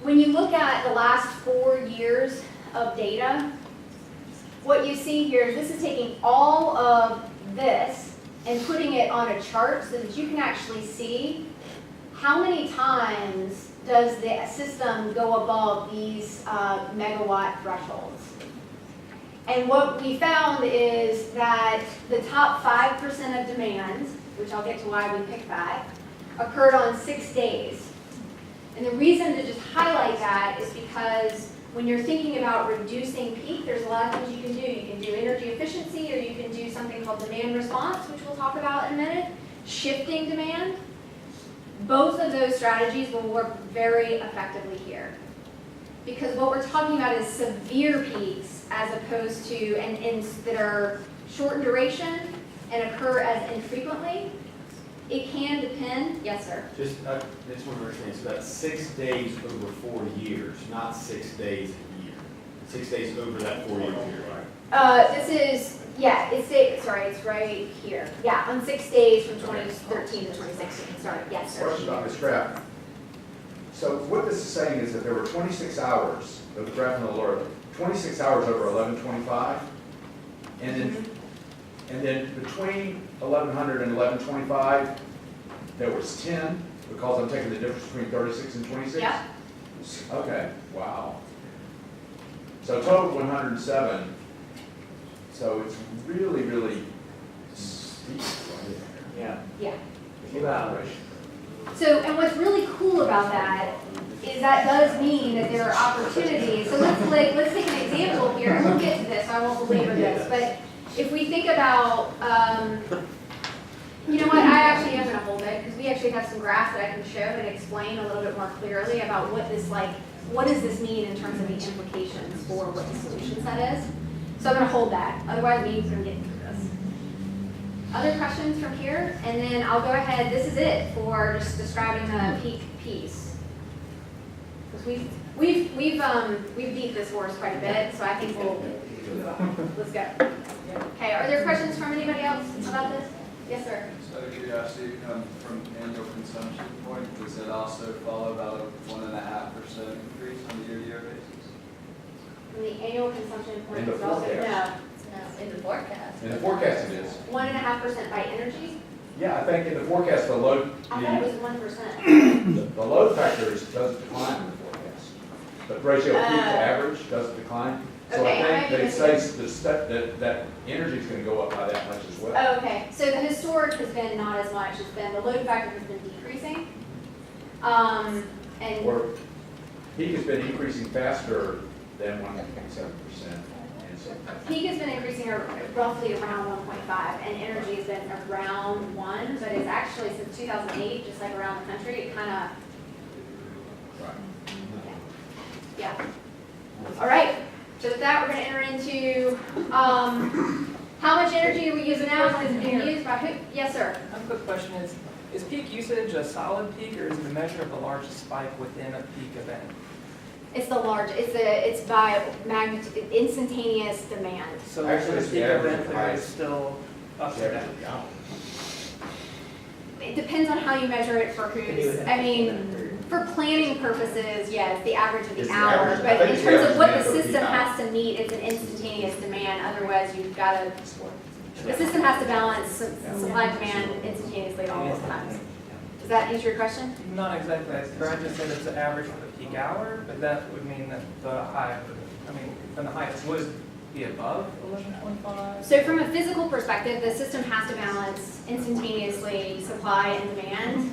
When you look at the last 4 years of data, what you see here is this is taking all of this and putting it on a chart so that you can actually see how many times does the system go above these megawatt thresholds. And what we found is that the top 5% of demand, which I'll get to why we picked that, occurred on 6 days. And the reason to just highlight that is because when you're thinking about reducing peak, there's a lot of things you can do. You can do energy efficiency, or you can do something called demand response, which we'll talk about in a minute, shifting demand. Both of those strategies will work very effectively here. Because what we're talking about is severe peaks as opposed to, and that are short in duration and occur as infrequently. It can depend. Yes, sir. Just want to understand, so that's 6 days over 4 years, not 6 days a year. 6 days over that 4-year period. This is, yeah, it's right here. Yeah, on 6 days from 2013 to 2016. Sorry, yes, sir. Question about this graph. So what this is saying is that there were 26 hours of the graph on the lower, 26 hours over 1125, and then between 1100 and 1125, there was 10, because I'm taking the difference between 36 and 26? Yeah. Okay, wow. So total 107. So it's really, really steep right there. Yeah. Wow. So, and what's really cool about that is that does mean that there are opportunities. So let's take an example here, and we'll get to this, so I won't belabor this, but if we think about, you know what, I actually am gonna hold it, because we actually have some graphs that I can show and explain a little bit more clearly about what this what does this mean in terms of the implications for what the solution set is. So I'm gonna hold that, otherwise we're gonna get into this. Other questions from here? And then I'll go ahead, this is it for just describing the peak piece. Because we've beat this horse quite a bit, so I think we'll move on. Let's go. Okay, are there questions from anybody else about this? Yes, sir. Just out of curiosity, from annual consumption point, does it also follow about a 1.5% increase on a year-to-year basis? From the annual consumption point, In the it's also, forecast. no, in the forecast. In the forecast it is. 1.5% by energy? Yeah, I think in the forecast, the load, I thought it was 1%. the load factor doesn't decline in the forecast. The ratio of peak to average doesn't decline. So Okay, I I might think be they say that energy is going to go up by that much as well. Oh, okay, so the historic has been not as much, it's been, the load factor has been decreasing. And Or peak has been increasing faster than 1.7%. peak has been increasing roughly around 1.5, and energy has been around 1, but it's actually since 2008, just like around the country, it kind of, yeah. All right, so with that, we're going to enter into how much energy are we using now, and is it being used by who? Yes, sir. A quick question is peak usage a solid peak, or is it a measure of the largest spike within a peak event? It's the large, it's by magnitude, instantaneous demand. So Actually, the it's peak the average event there height. is still up and down. It depends on how you measure it for who's, I mean, for planning purposes, yes, the average of It's the the hour, average. I but think in it's the terms of average what the demand for the system peak has to meet, it's an instantaneous demand, otherwise you've got to, the system has to balance supply and demand instantaneously at all those times. Does that answer your question? Not exactly. Brad just said it's the average for the peak hour, but that would mean that the high, then the highest would be above 11.5? So from a physical perspective, the system has to balance instantaneously supply and demand.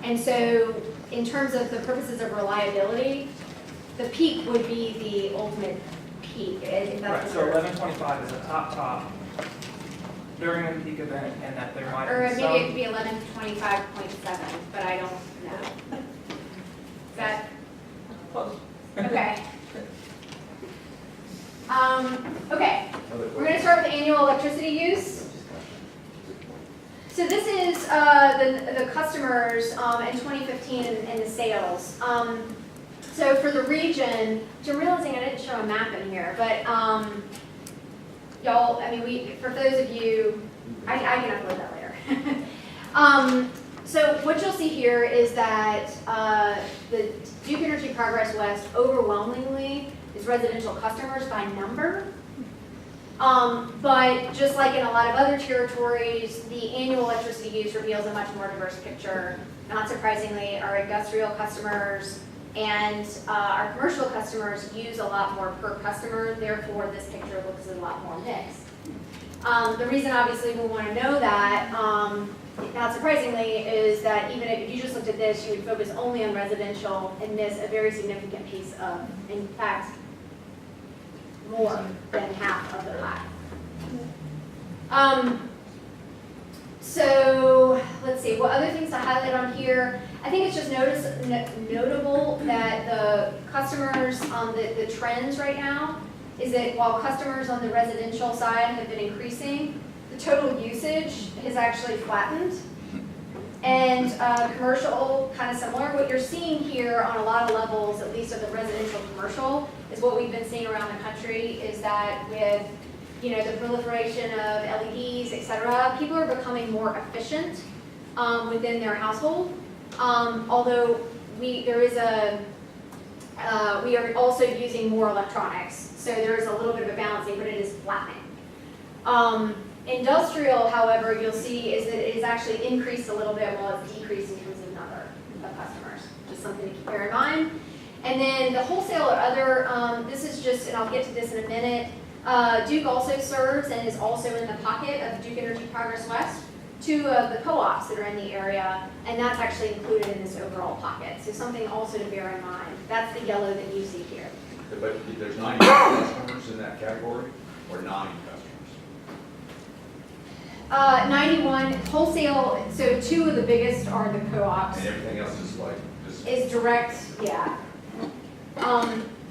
And so in terms of the purposes of reliability, the peak would be the ultimate peak. If Right, that's so 11.25 is a top during a peak event, and that there might or be maybe it could some. be 1125.7, but I don't know. Is that Close. okay? Okay, we're going to start with annual electricity use. So this is the customers in 2015 and the sales. So for the region, which I'm realizing I didn't show a map in here, but y'all, I mean, for those of you, I can upload that later. So what you'll see here is that the Duke Energy Progress West overwhelmingly is residential customers by number. But just like in a lot of other territories, the annual electricity use reveals a much more diverse picture. Not surprisingly, our industrial customers and our commercial customers use a lot more per customer, therefore this picture looks a lot more mixed. The reason obviously we want to know that, not surprisingly, is that even if you just looked at this, you would focus only on residential and miss a very significant piece of, in fact, more than half of the pie. So let's see, what other things to highlight on here? I think it's just notable that the customers on the trends right now is that while customers on the residential side have been increasing, the total usage has actually flattened. And commercial, kind of similar. What you're seeing here on a lot of levels, at least of the residential commercial, is what we've been seeing around the country, is that with the proliferation of LEDs, et cetera, people are becoming more efficient within their household. Although we are also using more electronics, so there is a little bit of a balancing, but it is flattening. Industrial, however, you'll see is that it has actually increased a little bit while it's decreased in terms of number of customers. Just something to bear in mind. And then the wholesale or other, this is just, and I'll get to this in a minute, Duke also serves and is also in the pocket of Duke Energy Progress West, 2 of the co-ops that are in the area, and that's actually included in this overall pocket. So something also to bear in mind. That's the yellow that you see here. But there's 90 customers in that category, or 9 customers? 91 wholesale, so two of the biggest are the co-ops. And everything else is like, Is direct, yeah.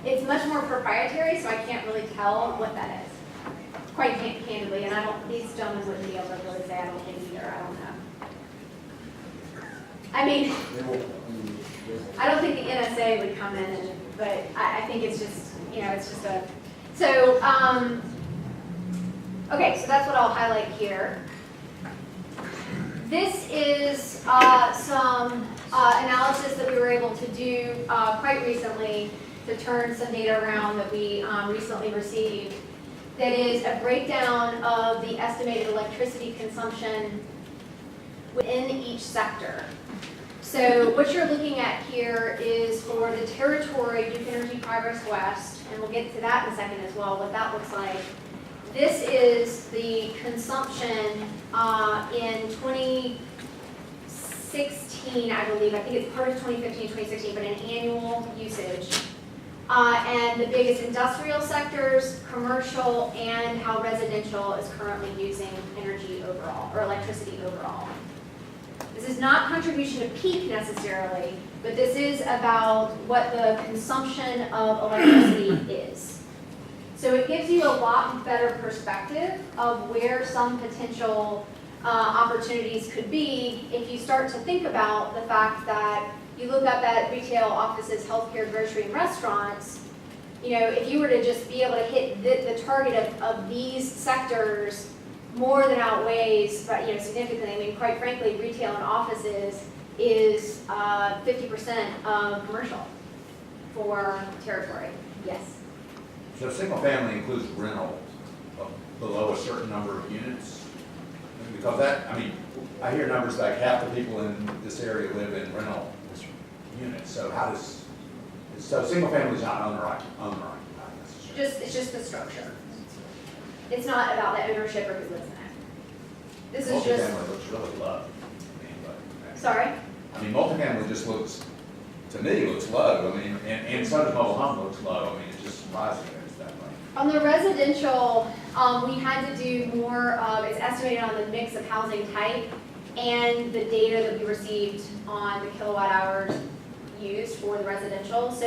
It's much more proprietary, so I can't really tell what that is, quite candidly, and I don't, these gentlemen wouldn't be able to really say, I don't think either, I don't know. I mean, I don't think the NSA would come in, but I think it's just, it's just a, so, okay, so that's what I'll highlight here. This is some analysis that we were able to do quite recently to turn some data around that we recently received. That is a breakdown of the estimated electricity consumption within each sector. So what you're looking at here is for the territory Duke Energy Progress West, and we'll get to that in a second as well, what that looks like. This is the consumption in 2016, I believe. I think it's part of 2015, 2016, but an annual usage. And the biggest industrial sectors, commercial, and how residential is currently using energy overall, or electricity overall. This is not contribution to peak necessarily, but this is about what the consumption of electricity is. So it gives you a lot better perspective of where some potential opportunities could be if you start to think about the fact that you look up at retail, offices, healthcare, grocery, and restaurants. If you were to just be able to hit the target of these sectors, more than outweighs, but significantly. I mean, quite frankly, retail and offices is 50% of commercial for territory. Yes. So single family includes rental below a certain number of units? Because that, I mean, I hear numbers like half the people in this area live in rental units. So how does, so single family is not owner-occupied necessarily? It's just the structure. It's not about the ownership or who lives in it. This is just. Multifamily looks really low. Sorry? I mean, multifamily just looks, to me, looks low. I mean, and so does mobile home looks low. I mean, it's just surprising that it's that way. On the residential, we had to do more, it's estimated on the mix of housing type and the data that we received on the kilowatt hours used for the residential. So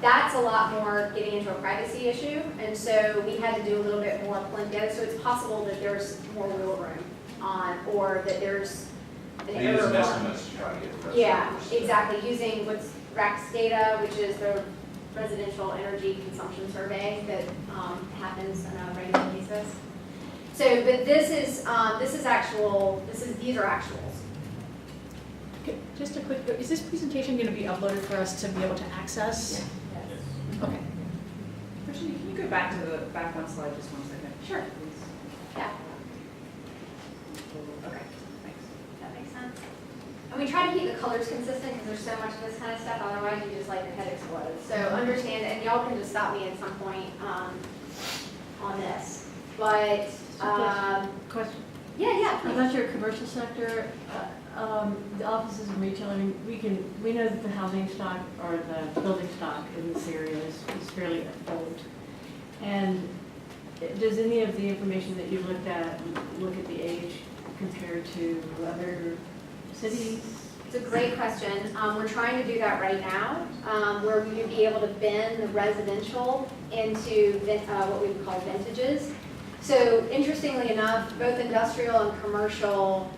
that's a lot more getting into a privacy issue, and so we had to do a little bit more blend together. So it's possible that there's more wiggle room or that there's an error. Use estimates to try to get the rest. Yeah, exactly. Using what's RAC's data, which is the residential energy consumption survey that happens on a regular basis. So, but these are actuals. Okay, just a quick, is this presentation going to be uploaded for us to be able to access? Yes. Okay. Virginia, can you go back to the back one slide just 1 second? Sure. Please. Yeah. Okay, thanks. That makes sense. And we try to keep the colors consistent because there's so much of this kind of stuff, otherwise you just like your head explodes. So understand, and y'all can just stop me at some point on this. But, Question. Yeah. About your commercial sector, the offices and retail, I mean, we know that the housing stock or the building stock in this area is fairly old. And does any of the information that you've looked at look at the age compared to other cities? It's a great question. We're trying to do that right now, where we would be able to bend the residential into what we would call vintages. So interestingly enough, both industrial and commercial,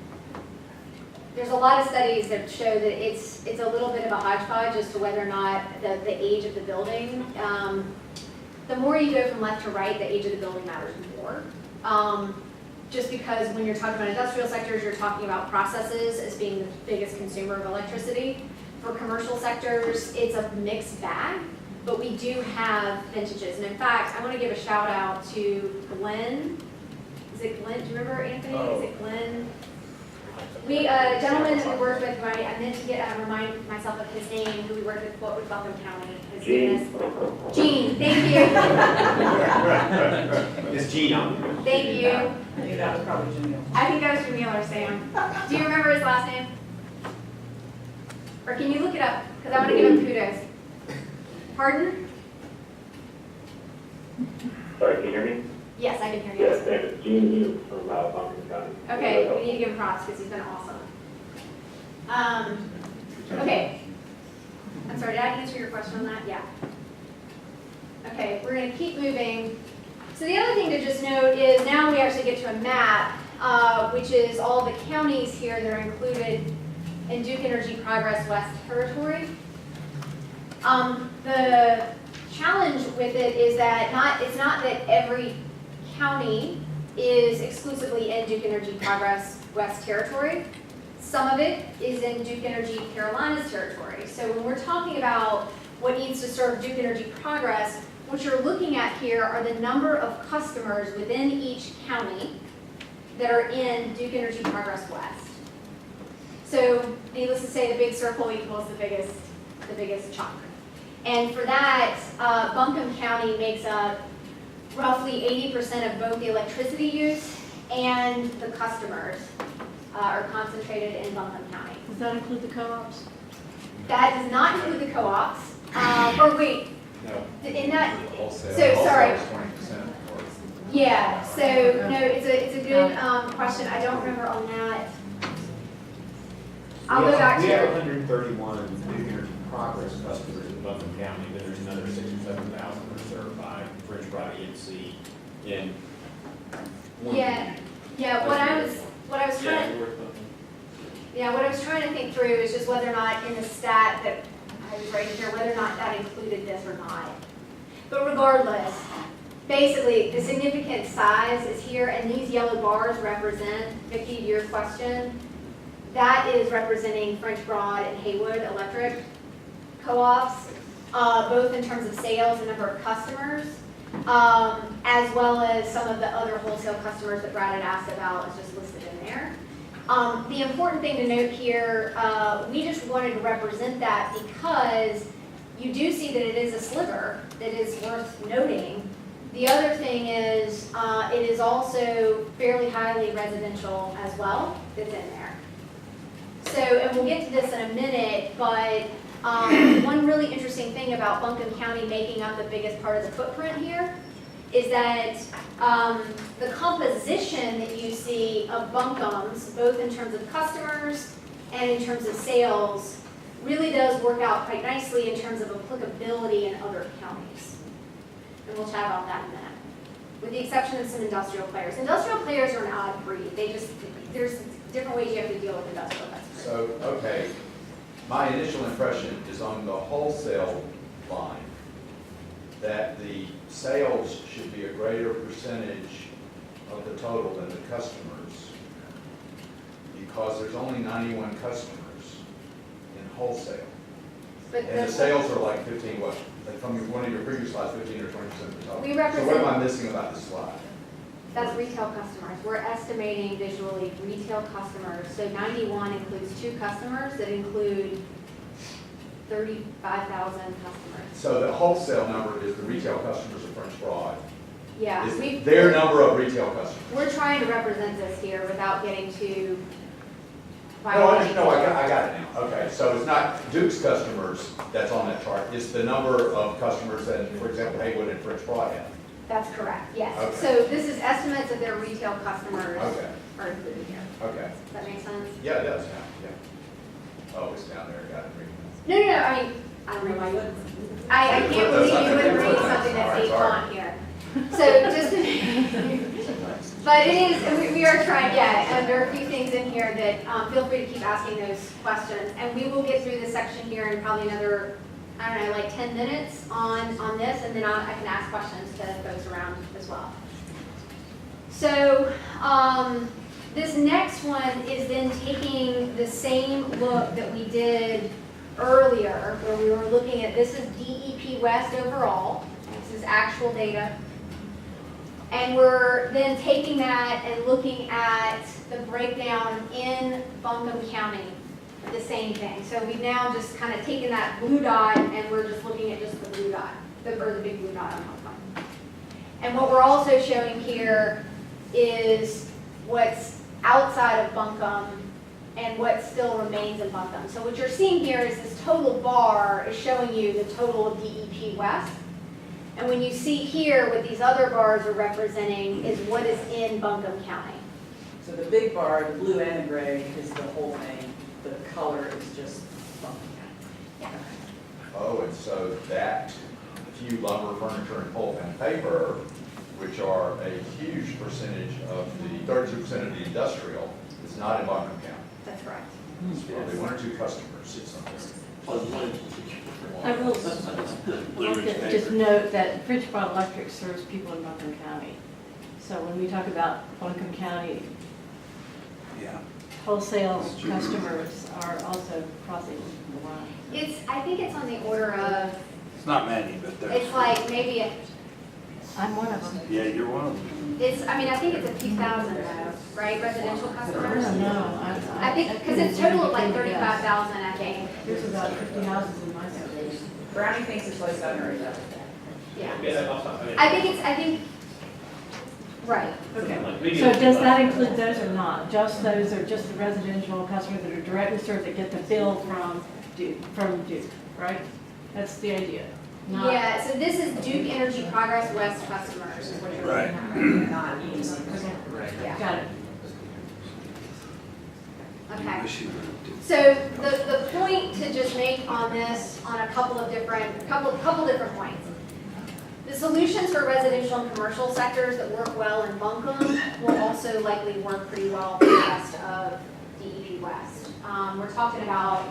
there's a lot of studies that show that it's a little bit of a hodgepodge as to whether or not the age of the building. The more you go from left to right, the age of the building matters more. Just because when you're talking about industrial sectors, you're talking about processes as being the biggest consumer of electricity. For commercial sectors, it's a mixed bag, but we do have vintages. And in fact, I want to give a shout out to Glenn. Is it Glenn? Do you remember Anthony? Is it Glenn? A gentleman that we worked with, I meant to remind myself of his name, who we worked with Buncombe County. His name is Gene, thank you. Is Gene on? Thank you. I think that was probably Jamil. I think that was Jamil or Sam. Do you remember his last name? Or can you look it up? Because I want to give him kudos. Pardon? Sorry, can you hear me? Yes, I can hear Yes, you. thanks. Gene Hughes from Buncombe County. Okay, we need to give him props because he's been awesome. Okay. I'm sorry, did I answer your question on that? Yeah. Okay, we're going to keep moving. So the other thing to just note is now we actually get to a map, which is all the counties here that are included in Duke Energy Progress West territory. The challenge with it is that it's not that every county is exclusively in Duke Energy Progress West territory. Some of it is in Duke Energy Carolinas territory. So when we're talking about what needs to serve Duke Energy Progress, what you're looking at here are the number of customers within each county that are in Duke Energy Progress West. So needless to say, the big circle equals the biggest chunk. And for that, Buncombe County makes up roughly 80% of both the electricity use and the customers are concentrated in Buncombe County. Does that include the co-ops? That does not include the co-ops. Or wait, No. in that, Wholesale. so sorry. Wholesale is 20%. Yeah, so no, it's a good question. I don't remember on that. I'll go back to We have it. 131 Duke Energy Progress customers in Buncombe County, but there's another 6,000 or 7,000 that are served by French Fry EMC in one Yeah, yeah. What I was trying to think through is just whether or not in the stat that I was writing here, whether or not that included this or not. But regardless, basically the significant size is here, and these yellow bars represent, Vicki, your question. That is representing French Broad and Haywood Electric co-ops, both in terms of sales and number of customers, as well as some of the other wholesale customers that Brad had asked about is just listed in there. The important thing to note here, we just wanted to represent that because you do see that it is a sliver that is worth noting. The other thing is it is also fairly highly residential as well that's in there. So, and we'll get to this in a minute, but one really interesting thing about Buncombe County making up the biggest part of the footprint here is that the composition that you see of Buncombes, both in terms of customers and in terms of sales, really does work out quite nicely in terms of applicability in other counties. And we'll chat about that in a minute. With the exception of some industrial players. Industrial players are an odd breed. There's different ways you have to deal with industrial customers. So, okay, my initial impression is on the wholesale line, that the sales should be a greater percentage of the total than the customers, because there's only 91 customers in wholesale. But And the sales are like 15, what, like from one of your previous slides, 15 or 20% of the total. We So represent- what am I missing about this slide? That's retail customers. We're estimating visually retail customers. So 91 includes 2 customers that include 35,000 customers. So the wholesale number is the retail customers of French Broad. Yeah. Is their number of retail customers. We're trying to represent this here without getting too. No, I got it now. Okay, so it's not Duke's customers that's on that chart, it's the number of customers that, for example, Haywood and French Broad have. That's correct, yes. Okay. So this is estimates of their retail customers Okay. are included here. Okay. Does that make sense? Yeah, it does, yeah. Oh, it's down there, got it. No, I mean, I don't know why you, I can't believe you wouldn't read something that's 8 font here. So just, but it is, we are trying, yeah, and there are a few things in here that, feel free to keep asking those questions. And we will get through this section here in probably another, I don't know, like 10 minutes on this, and then I can ask questions to folks around as well. So, this next one is then taking the same look that we did earlier, where we were looking at, this is DEP West overall, this is actual data. And we're then taking that and looking at the breakdown in Buncombe County, the same thing. So we've now just kind of taken that blue dot and we're just looking at just the blue dot, or the big blue dot on Buncombe. And what we're also showing here is what's outside of Buncombe and what still remains in Buncombe. So what you're seeing here is this total bar is showing you the total of DEP West. And when you see here what these other bars are representing is what is in Buncombe County. So the big bar, the blue and the gray, is the whole thing. The color is just Buncombe County. Oh, and so that few lumber, furniture, and pulp and paper, which are a huge percentage of the 32% of the industrial, is not in Buncombe County. That's correct. It's probably one or two customers or something. I will just note that Bridgeport Electric serves people in Buncombe County. So when we talk about Buncombe County, wholesale customers are also crossing the line. I think it's on the order of, It's not many, but there's. it's like maybe, I'm one of them. Yeah, you're one of them. I think it's a few thousand though, right, residential customers? I don't know. I think, because it's total of like 35,000, I think. There's about 50 houses in my subdivision. Brownie thinks it's like 7 or 8. Yeah. I think, right. Okay. So does that include those or not? Just those or just the residential customers that are directly served that get the bill from Duke, right? That's the idea. Not- Yeah, so this is Duke Energy Progress West customers is what you're looking Right. at, right? Not east. Okay. Yeah. Got it. Okay. So the point to just make on this, on a couple different points. The solutions for residential and commercial sectors that work well in Buncombe will also likely work pretty well for the rest of DEP West. We're talking about,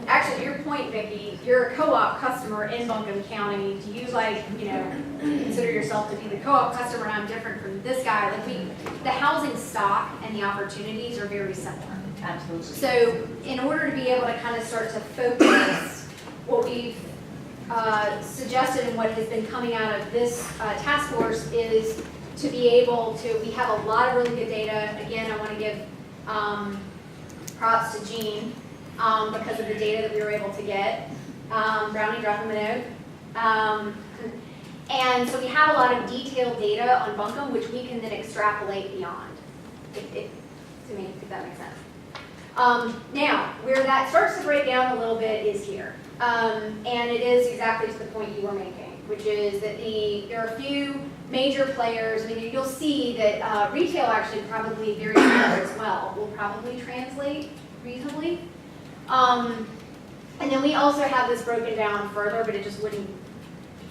actually to your point, Vicki, you're a co-op customer in Buncombe County. Do you consider yourself to be the co-op customer and I'm different from this guy? The housing stock and the opportunities are very similar. Absolutely. So in order to be able to kind of start to focus what we've suggested and what has been coming out of this task force is to be able to, we have a lot of really good data. Again, I want to give props to Jean because of the data that we were able to get. Brownie, drop him a note. And so we have a lot of detailed data on Buncombe, which we can then extrapolate beyond, if that makes sense. Now, where that starts to break down a little bit is here. And it is exactly to the point you were making, which is that there are a few major players. You'll see that retail actually probably very similar as well, will probably translate reasonably. And then we also have this broken down further, but it just wouldn't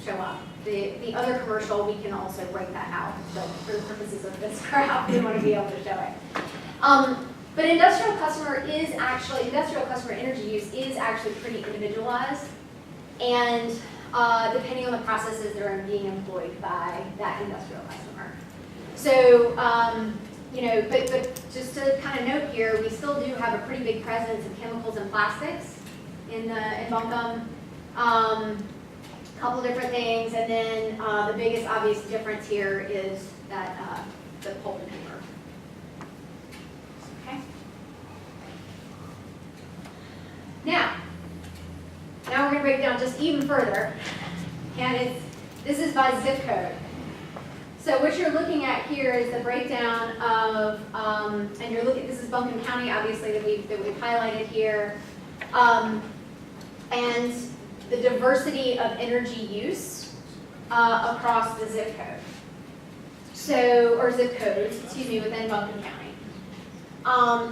show up. The other commercial, we can also break that out, but for the purposes of this graph, we want to be able to show it. But industrial customer energy use is actually pretty individualized, and depending on the processes that are being employed by that industrial customer. So, but just to kind of note here, we still do have a pretty big presence of chemicals and plastics in Buncombe. Couple different things, and then the biggest obvious difference here is that the pulp and paper. Okay. Now we're going to break it down just even further, and this is by zip code. So what you're looking at here is the breakdown of, and you're looking. This is Buncombe County, obviously that we've highlighted here, and the diversity of energy use across the zip code. Or zip codes, within Buncombe County.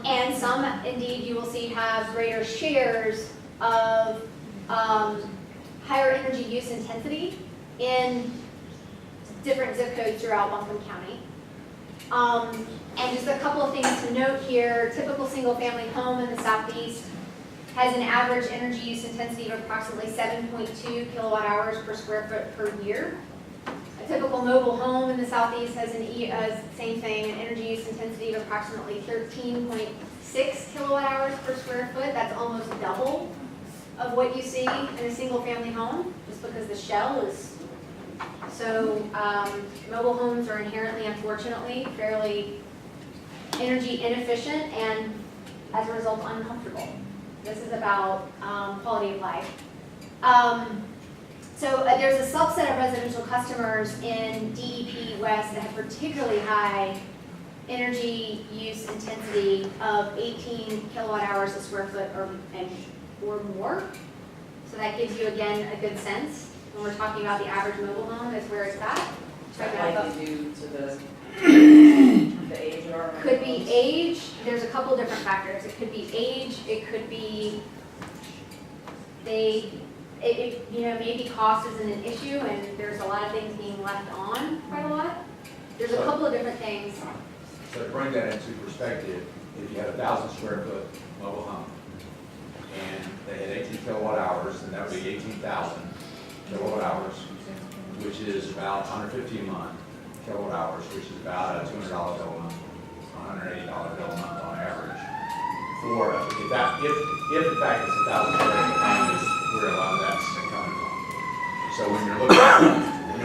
And some, indeed, you will see have greater shares of higher energy use intensity in different zip codes throughout Buncombe County. And just a couple of things to note here, typical single-family home in the southeast has an average energy use intensity of approximately 7.2 kilowatt hours per square foot per year. A typical mobile home in the southeast has same thing, an energy use intensity of approximately 13.6 kilowatt hours per square foot. That's almost double of what you see in a single family home, just because the shell is so, mobile homes are inherently, unfortunately, fairly energy inefficient and as a result uncomfortable. This is about quality of life. So there's a subset of residential customers in DEP West that have particularly high energy use intensity of 18 kilowatt hours a square foot or more. So that gives you, again, a good sense when we're talking about the average mobile home is where it's at. Is that likely due to the age of our? Could be age, there's a couple different factors. It could be age, it could be maybe cost isn't an issue and there's a lot of things being left on quite a lot. There's a couple of different things. So to bring that into perspective, if you had 1,000 square foot mobile home, and they had 18 kilowatt hours, then that would be 18,000 kilowatt hours, which is about $150 a month, kilowatt hours, which is about a $200 bill a month, $180 bill a month on average. For, if in fact it's 1,000 square foot home is where a lot of that's coming from. So when you're looking at,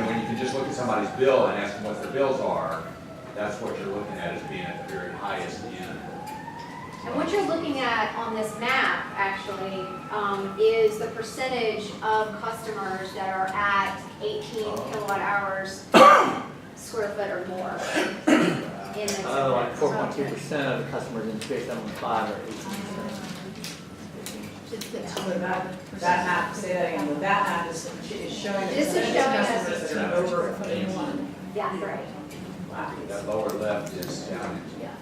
when you can just look at somebody's bill and ask them what their bills are, that's what you're looking at as being at the very highest end. And what you're looking at on this map, actually, is the percentage of customers that are at 18 kilowatt hours square foot or more. In this Like 4.2% of the customers in 375 are 18%. So that map, say that again, but that map is showing. This is showing us- customers that are over 21. Yeah, right. Wow. That lower left is down in, Yeah.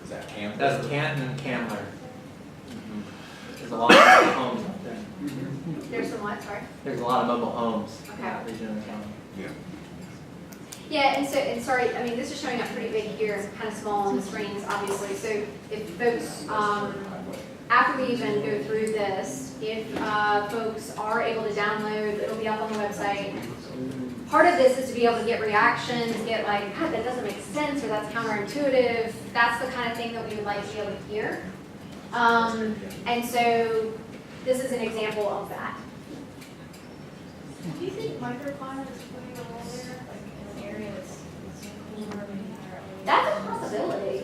is that Camp? That's Canton and Candler. There's a lot of mobile homes up there. There's some what, sorry? There's a lot of mobile homes in Okay. that region of the county. Yeah. Yeah, and sorry, I mean, this is showing up pretty big here, it's kind of small on the screens, obviously. So if folks, after we even go through this, if folks are able to download, it'll be up on the website. Part of this is to be able to get reactions, get like, God, that doesn't make sense, or that's counterintuitive. That's the kind of thing that we would like to be able to hear. And so this is an example of that. Do you think microclimate is playing a role there, like in an area that's cooler, maybe higher? That's a possibility.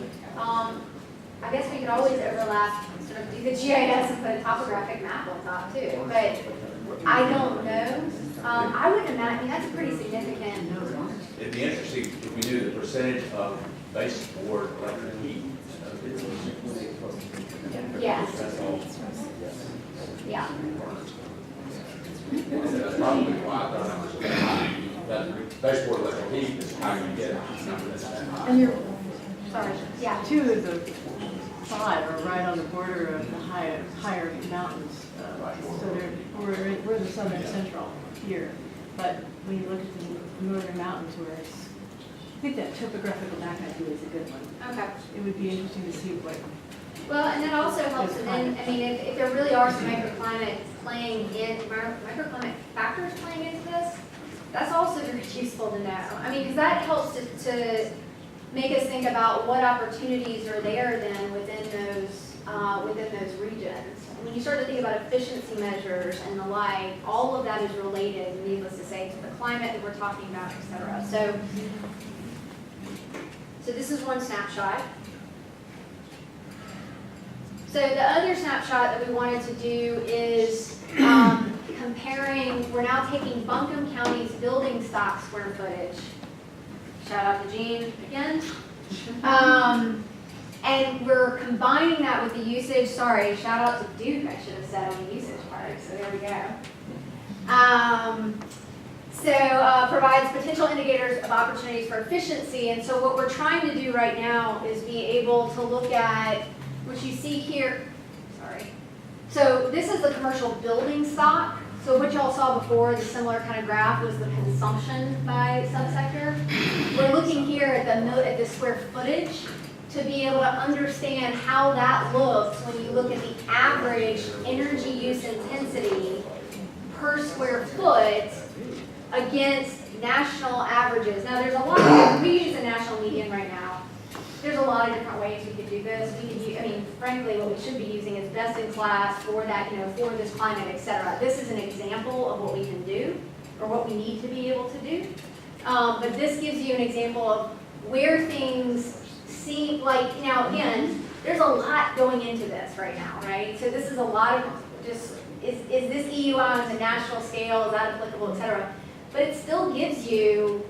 I guess we could always overlap, sort of do the GIS and put a topographic map on top too, but I don't know. I would imagine, that's a pretty significant. It'd be interesting if we knew the percentage of baseboard electric heat. Yes. That's all. Yeah. That's probably why I thought numbers were high. That baseboard electric heat is how you get a number that's that high. And you're, Sorry, yeah. 2 of the 5 are right on the border of the higher mountains. So we're the southern central here. But when you look at the northern mountains where it's, I think that topographical map idea is a good one. Okay. It would be interesting to see what. Well, and that also helps, and then, I mean, if there really are some microclimate factors playing into this, that's also very useful to know. I mean, because that helps to make us think about what opportunities are there then within those regions. When you start to think about efficiency measures and the like, all of that is related, needless to say, to the climate that we're talking about, et cetera. So this is one snapshot. So the other snapshot that we wanted to do is comparing, we're now taking Buncombe County's building stock square footage. Shout out to Jean again. And we're combining that with the usage, sorry, shout out to Duke, I should have said on the usage part, so there we go. Provides potential indicators of opportunities for efficiency. And so what we're trying to do right now is be able to look at what you see here. Sorry. So this is the commercial building stock. So what y'all saw before, the similar kind of graph, was the consumption by subsector. We're looking here at the square footage to be able to understand how that looks when you look at the average energy use intensity per square foot against national averages. Now there's a lot of, we use a national median right now. There's a lot of different ways we could do this. We could use, I mean, frankly, what we should be using is best in class for that, for this climate, et cetera. This is an example of what we can do, or what we need to be able to do. But this gives you an example of where things seem like, now again, there's a lot going into this right now, right? So this is a lot of just, is this EUI on the national scale, is that applicable, et cetera? But it still gives you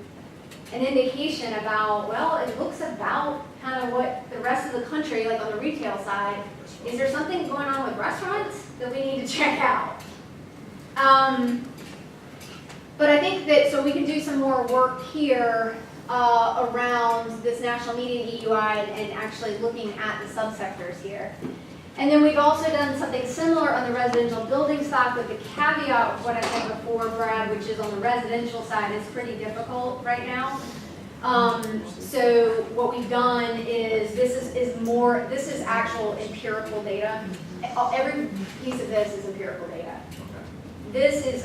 an indication about, well, it looks about kind of what the rest of the country, like on the retail side, is there something going on with restaurants that we need to check out? But I think that, so we can do some more work here around this national median EUI and actually looking at the subsectors here. And then we've also done something similar on the residential building stock with the caveat of what I said before, Brad, which is on the residential side, it's pretty difficult right now. So what we've done is, this is actual empirical data. Every piece of this is empirical data. This is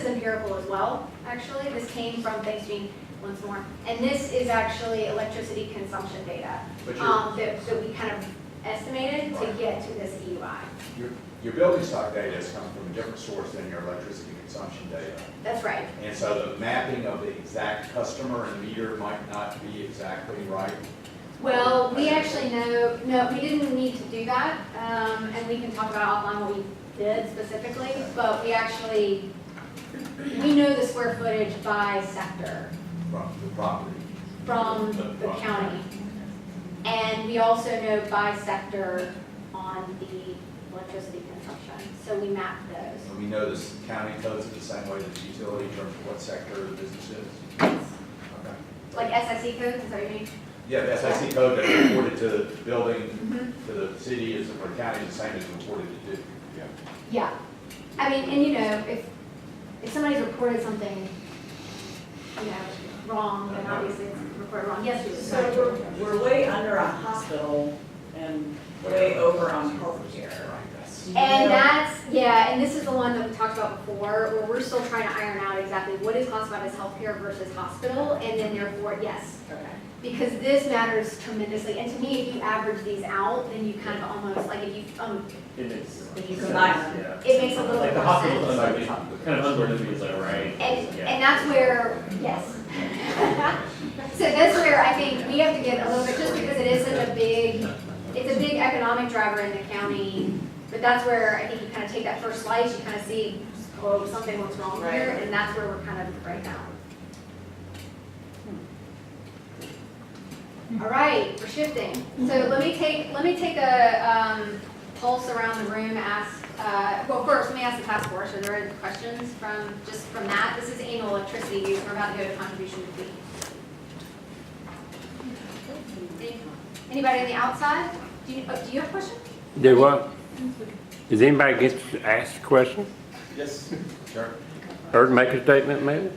empirical as well, actually. This came from, thanks Gene, once more. And this is actually electricity consumption data that we kind of estimated to get to this EUI. Your building stock data is coming from a different source than your electricity consumption data. That's right. And so the mapping of the exact customer and meter might not be exactly right. Well, we actually know, no, we didn't need to do that, and we can talk about offline what we did specifically, but we know the square footage by sector. From the property. From the county. And we also know by sector on the electricity consumption, so we mapped those. And we know this county codes it the same way that the utility in terms of what sector the business is? Okay. Like SIC code, is that what you mean? Yeah, the SIC code that's reported to the building, to the city, or the county is the same as reported to do. Yeah. Yeah. I mean, and you know, if somebody's reported something, wrong, then obviously it's reported wrong. Yes, Julie. So we're way under on hospital and way over on healthcare. And and this is the one that we talked about before, where we're still trying to iron out exactly what is classified as healthcare versus hospital, and then therefore, yes. Okay. Because this matters tremendously, and to me, if you average these out, then you kind of almost, like if you, If you combine them. it makes a little Like the more hospital, sense. like, kind of unbelievable, is that right? And that's where, yes. So that's where I think we have to get a little bit, just because it is such a big, it's a big economic driver in the county, but that's where I think you kind of take that first slice, you kind of see, oh, something looks wrong here, and that's where we're kind of right now. All right, we're shifting. So let me take a pulse around the room. Well, first let me ask the task force. Are there any questions from that? This is annual electricity use. We're about to go to contribution to fee. Anybody on the outside? Do you have a question? Do what? Does anybody get to ask a question? Yes, sure. Or to make a statement, maybe?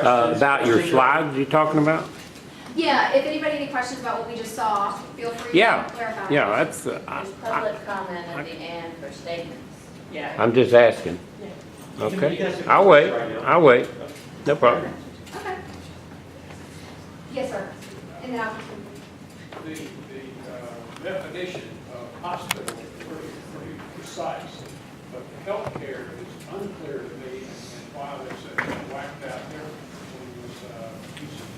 About your slides you're talking about? Yeah, if anybody have any questions about what we just saw, feel free to clarify. Yeah, that's, There's public comment at the end for statements. Yeah. I'm just asking. Okay, I'll wait, no problem. Okay. Yes, sir. And then I'll The definition of hospital is pretty precise, but healthcare is unclear to me, and why they said it whacked out everyone was using.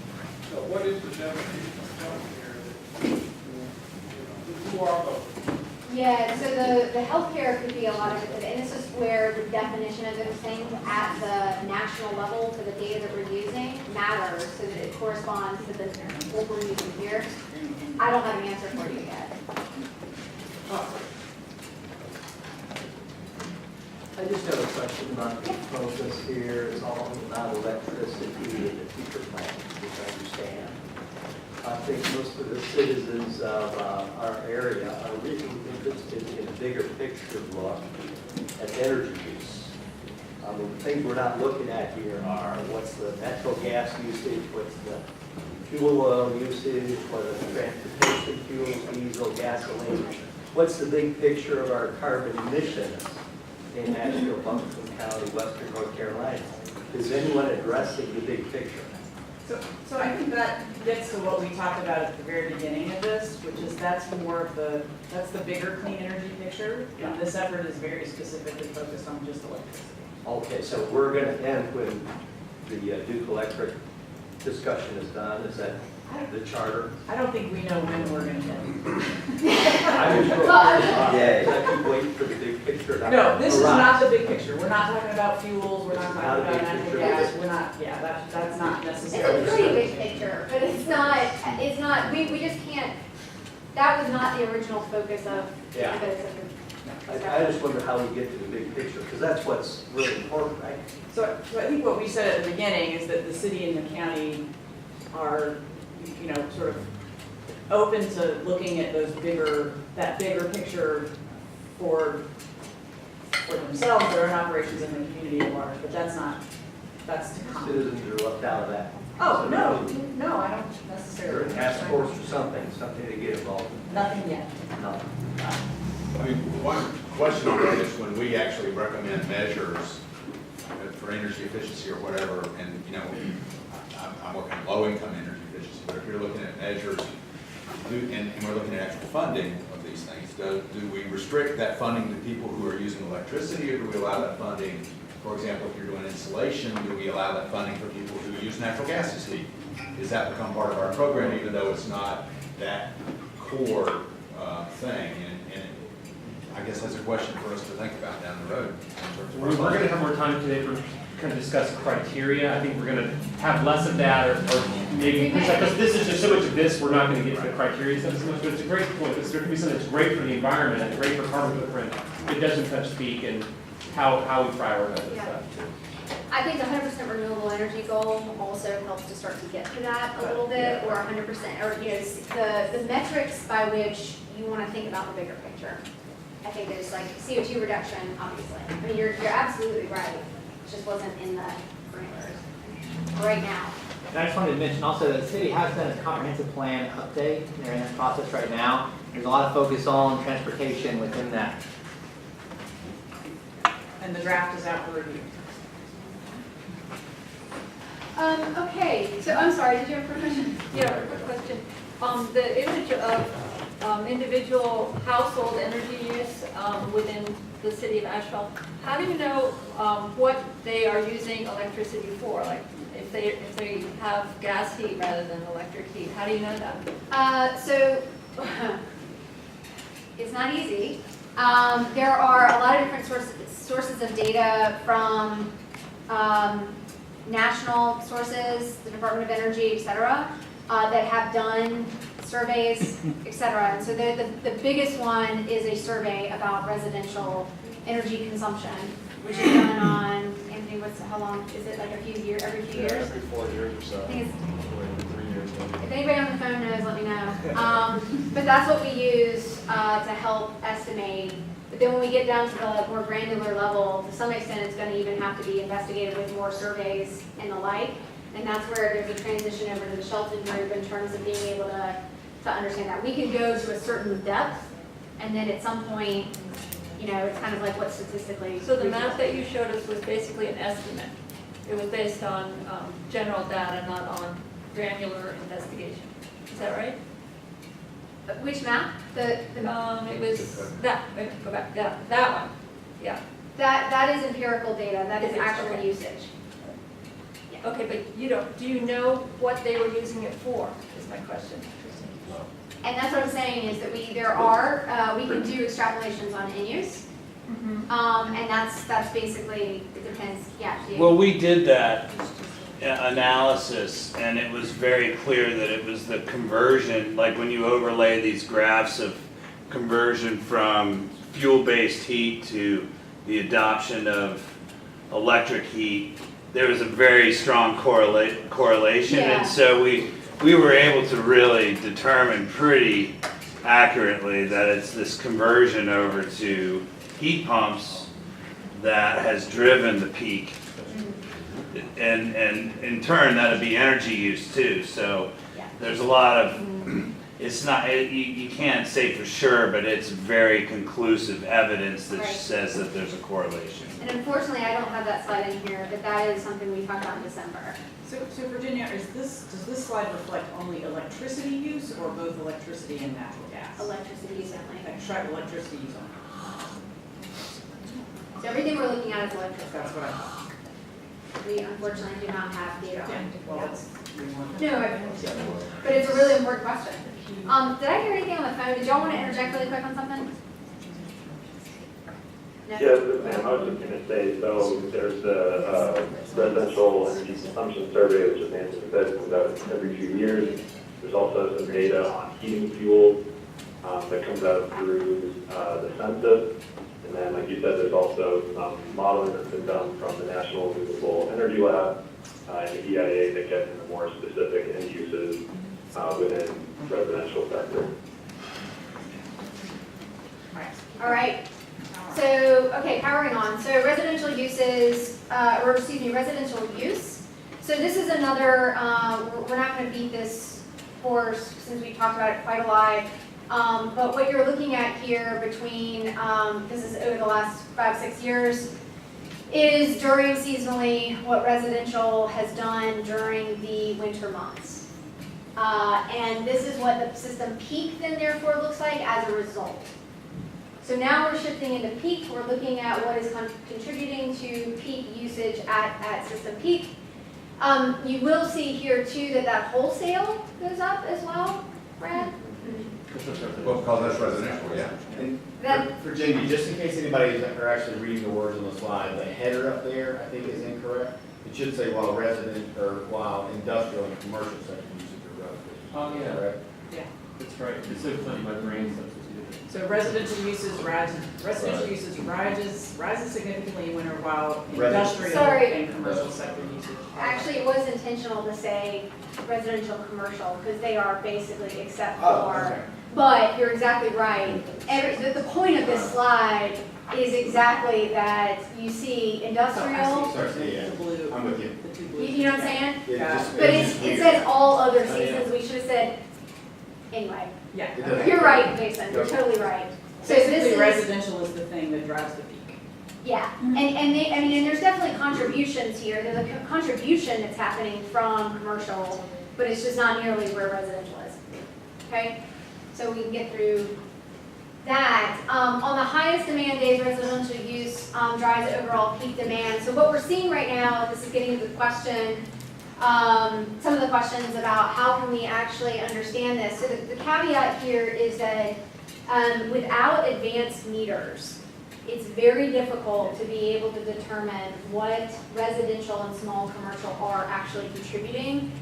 So what is the definition of healthcare? Who are those? Yeah, so the healthcare could be a lot of it, and this is where the definition of those things at the national level for the data that we're using matters, so that it corresponds to what we're using here. I don't have an answer for you yet. I just have a question about the focus here is all about electricity in the future plans, which I understand. I think most of the citizens of our area are really interested in a bigger picture look at energy use. I mean, the things we're not looking at here are what's the natural gas usage, what's the fuel oil usage, what are the transportation fuels, diesel, gasoline. What's the big picture of our carbon emissions in Asheville, Buncombe County, Western North Carolina? Is anyone addressing the big picture? So I think that gets to what we talked about at the very beginning of this, which is that's the bigger clean energy picture. And this effort is very specifically focused on just electricity. Okay, so we're going to end when the Duke Electric discussion is done. Is that the charter? I don't think we know when we're going to get I just keep waiting for the big picture. No, this is not the big picture. We're not talking about fuels, we're not talking about natural gas, we're not, that's not necessarily. It's a pretty big picture, but it's not, we just can't, that was not the original focus of the I just wonder how we get to the big picture, because that's what's really important, right? So I think what we said at the beginning is that the city and the county are, sort of open to looking at that bigger picture for themselves, their own operations in the community at large, but that's to come. Citizens are left out of that. Oh, no, I don't necessarily. Or a task force or something to get involved in. Nothing yet. No. I mean, one question on that is when we actually recommend measures for energy efficiency or whatever, and, I'm working on low-income energy efficiency, but if you're looking at measures, and we're looking at actual funding of these things, do we restrict that funding to people who are using electricity, or do we allow that funding, for example, if you're doing insulation, do we allow that funding for people who use natural gas as heat? Does that become part of our program, even though it's not that core thing? And I guess that's a question for us to think about down the road. We're going to have more time today for kind of discuss criteria. I think we're going to have less of that, or maybe because this is just so much of this, we're not going to get to the criteria stuff so much. But it's a great point. There can be something that's great for the environment and great for carbon footprint. It doesn't touch peak and how we prioritize this stuff. I think the 100% renewable energy goal also helps to start to get to that a little bit, or 100%, or the metrics by which you want to think about the bigger picture. I think there's like CO2 reduction, obviously. I mean, you're absolutely right. It just wasn't in the parameters right now. And I just wanted to mention also that the city has done a comprehensive plan update. They're in that process right now. There's a lot of focus on transportation within that. And the draft is out for review. Okay, so I'm sorry, did you have a question? Yeah, a quick question. The image of individual household energy use within the city of Asheville, how do you know what they are using electricity for? Like if they have gas heat rather than electric heat, how do you know that? So it's not easy. There are a lot of different sources of data from national sources, the Department of Energy, et cetera, that have done surveys, et cetera. And so the biggest one is a survey about residential energy consumption, which is done on, Anthony, how long, is it like a few years, every few years? Every 4 years or so. I think it's, 3 years maybe. if anybody on the phone knows, let me know. But that's what we use to help estimate. But then when we get down to the more granular level, to some extent, it's going to even have to be investigated with more surveys and the like. And that's where there's a transition over to the Shelton group in terms of being able to understand that. We can go to a certain depth, and then at some point, it's kind of like what statistically. So the map that you showed us was basically an estimate. It was based on general data, not on granular investigation. Is that right? Which map? It was that. Go back. That one. Yeah. That is empirical data. That is actual usage. Okay, but do you know what they were using it for? Is my question. And that's what I'm saying is that we can do extrapolations on in-use. And that's basically, it depends, yeah. Well, we did that analysis, and it was very clear that it was the conversion, like when you overlay these graphs of conversion from fuel-based heat to the adoption of electric heat, there was a very strong correlation, and so we were able to really determine pretty accurately that it's this conversion over to heat pumps that has driven the peak. And in turn, that'd be energy use too. So there's a lot of, it's not, you can't say for sure, but it's very conclusive evidence that says that there's a correlation. And unfortunately, I don't have that slide in here, but that is something we talked about in December. So Virginia, does this slide reflect only electricity use or both electricity and natural gas? Electricity use only. Electricity use only. So everything we're looking at is electricity. That's what I thought. We unfortunately do not have data on. Well, that's. But it's a really important question. Did I hear anything on the phone? Did y'all want to interject really quick on something? No? Yes, ma'am, I was just going to say, so there's the residential energy consumption survey, which as Nancy said, comes out every few years. There's also some data on heating fuel that comes out through the census. And then, like you said, there's also some modeling that's been done from the National Renewable Energy Lab and the EIA that gets into more specific end uses within residential sector. All right. So, okay, powering on. So residential uses, residential use. So this is another, we're not going to beat this horse since we talked about it quite a lot. But what you're looking at here between, this is over the last 5-6 years, is during seasonally what residential has done during the winter months. And this is what the system peak then therefore looks like as a result. So now we're shifting into peak. We're looking at what is contributing to peak usage at system peak. You will see here too that wholesale goes up as well, Brad? Well, because that's residential, yeah. And for Jamie, just in case anybody is actually reading the words on the slide, the header up there, I think is incorrect. It should say while while industrial and commercial sector usage are relative. Oh, yeah. Correct? Yeah. That's right. It's so funny, my brain substituted. So residential uses rises significantly in winter while industrial Sorry. and commercial sector usage. Actually, it was intentional to say residential commercial because they are basically except for. Okay. But you're exactly right. The point of this slide is exactly that you see industrial. Sorry, yeah. I'm with you. You know what I'm saying? Yeah. But it says all other seasons. We should have said anyway. Yeah. You're right, Jason. You're totally right. So Basically, this is residential is the thing that drives the peak. yeah, and there's definitely contributions here. There's a contribution that's happening from commercial, but it's just not nearly where residential is. Okay, so we can get through that. On the highest demand days, residential use drives overall peak demand. So what we're seeing right now, this is getting to the question, some of the questions about how can we actually understand this. So the caveat here is that without advanced meters, it's very difficult to be able to determine what residential and small commercial are actually contributing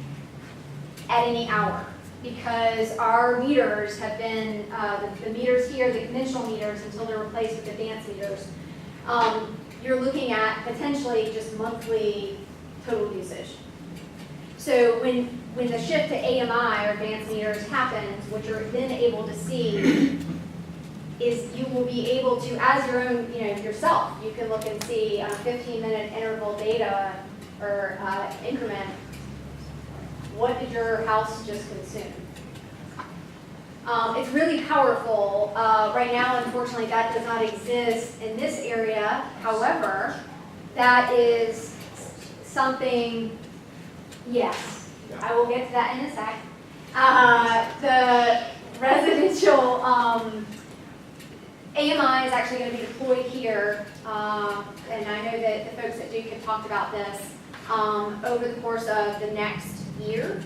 at any hour. Because our meters have been, the meters here, the conventional meters, until they're replaced with advanced meters, you're looking at potentially just monthly total usage. So when the shift to AMI or advanced meters happens, what you're then able to see is you will be able to, as your own, yourself, you can look and see on a 15-minute interval data or increment, what did your house just consume? It's really powerful. Right now, unfortunately, that does not exist in this area. However, that is something, yes, I will get to that in a sec. The residential AMI is actually going to be deployed here, and I know that the folks at Duke have talked about this over the course of the next year.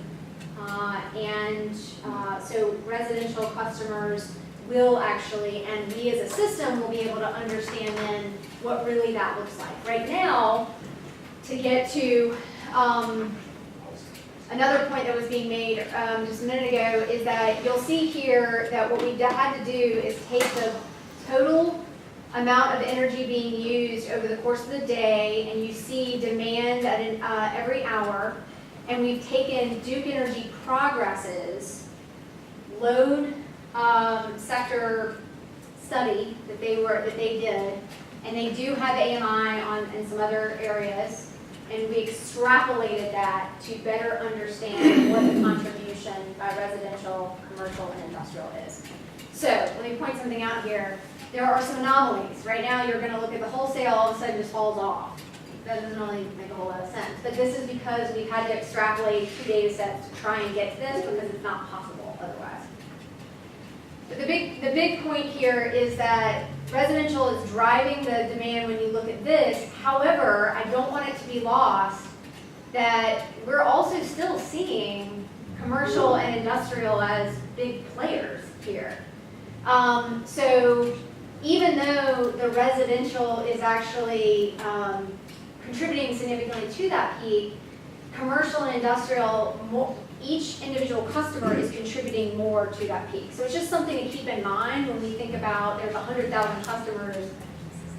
So residential customers will actually, and we as a system will be able to understand then what really that looks like. Right now, to get to another point that was being made just a minute ago is that you'll see here that what we had to do is take the total amount of energy being used over the course of the day, and you see demand at every hour. And we've taken Duke Energy Progress's load sector study that they did, and they do have AMI in some other areas, and we extrapolated that to better understand what the contribution by residential, commercial, and industrial is. So let me point something out here. There are some anomalies. Right now, you're going to look at the wholesale, all of a sudden just falls off. That doesn't really make a whole lot of sense. But this is because we've had to extrapolate 2 data sets to try and get to this because it's not possible otherwise. But the big point here is that residential is driving the demand when you look at this. However, I don't want it to be lost that we're also still seeing commercial and industrial as big players here. So even though the residential is actually contributing significantly to that peak, commercial and industrial, each individual customer is contributing more to that peak. So it's just something to keep in mind when we think about there's 100,000 customers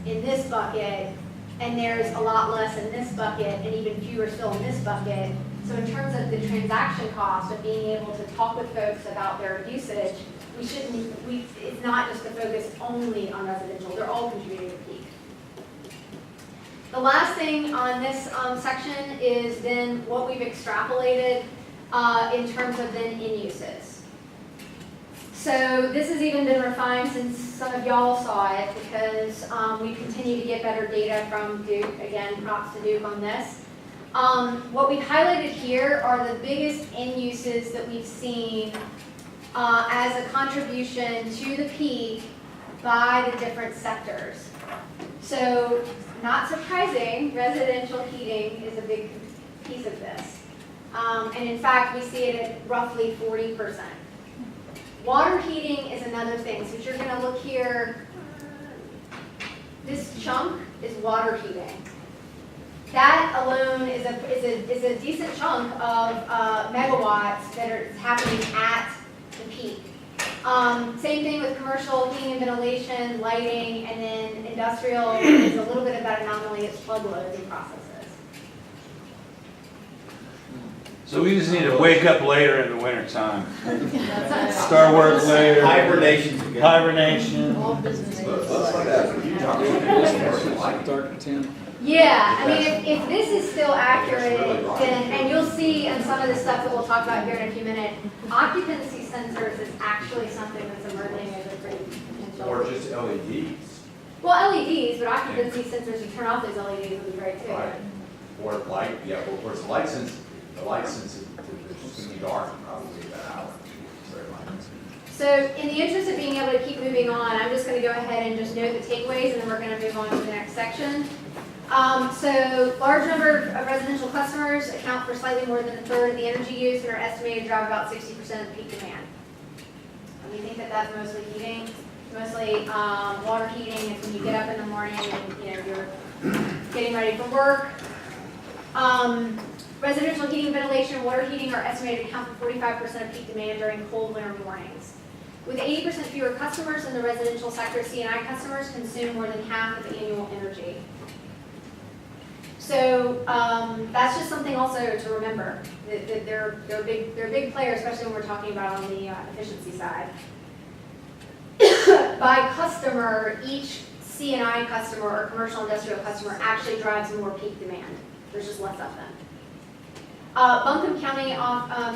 in this bucket, and there's a lot less in this bucket, and even fewer still in this bucket. So in terms of the transaction cost of being able to talk with folks about their usage, it's not just to focus only on residential, they're all contributing to peak. The last thing on this section is then what we've extrapolated in terms of then in uses. So this has even been refined since some of y'all saw it, because we continue to get better data from Duke. Again, props to Duke on this. What we've highlighted here are the biggest end uses that we've seen as a contribution to the peak by the different sectors. So, not surprising, residential heating is a big piece of this. And in fact, we see it at roughly 40%. Water heating is another thing. So you're going to look here, this chunk is water heating. That alone is a decent chunk of megawatts that are happening at the peak. Same thing with commercial heating and ventilation, lighting, and then industrial is a little bit of that anomaly. It's plug loads and processes. So we just need to wake up later in the winter time. Start work later. Hibernation. Hibernation. All businesses. Yeah, I mean, if this is still accurate, then, and you'll see in some of the stuff that we'll talk about here in a few minutes, occupancy sensors is actually something that's emerging as a pretty potential. Or just LEDs. Well, LEDs, but occupancy sensors, you turn off those LEDs, would be great too. Right. Or light, yeah, well, of course, the light sensitive, it's just gonna be dark in probably about an hour. Very light. So in the interest of being able to keep moving on, I'm just going to go ahead and just note the takeaways, and then we're going to move on to the next section. So large number of residential customers account for slightly more than a third of the energy use and are estimated to drive about 60% of the peak demand. And we think that that's mostly heating, mostly water heating. It's when you get up in the morning and you're getting ready for work. Residential heating, ventilation, and water heating are estimated to account for 45% of peak demand during cold winter mornings. With 80% fewer customers in the residential sector, C&I customers consume more than half of the annual energy. So that's just something also to remember. That they're a big player, especially when we're talking about on the efficiency side. By customer, each C&I customer or commercial industrial customer actually drives more peak demand. There's just less of them. Buncombe County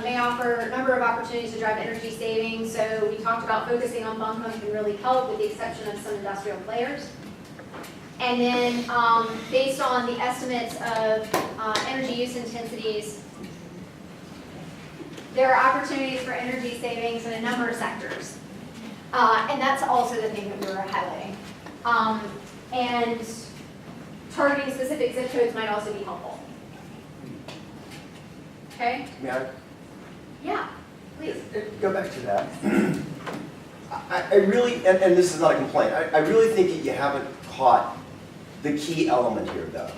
may offer a number of opportunities to drive energy savings. So we talked about focusing on Buncombe can really help, with the exception of some industrial players. And then based on the estimates of energy use intensities, there are opportunities for energy savings in a number of sectors. And that's also the thing that we were highlighting. And targeting specific zip codes might also be helpful. Okay? May I Yeah, please. go back to that? I really, and this is not a complaint, I really think that you haven't caught the key element here, though.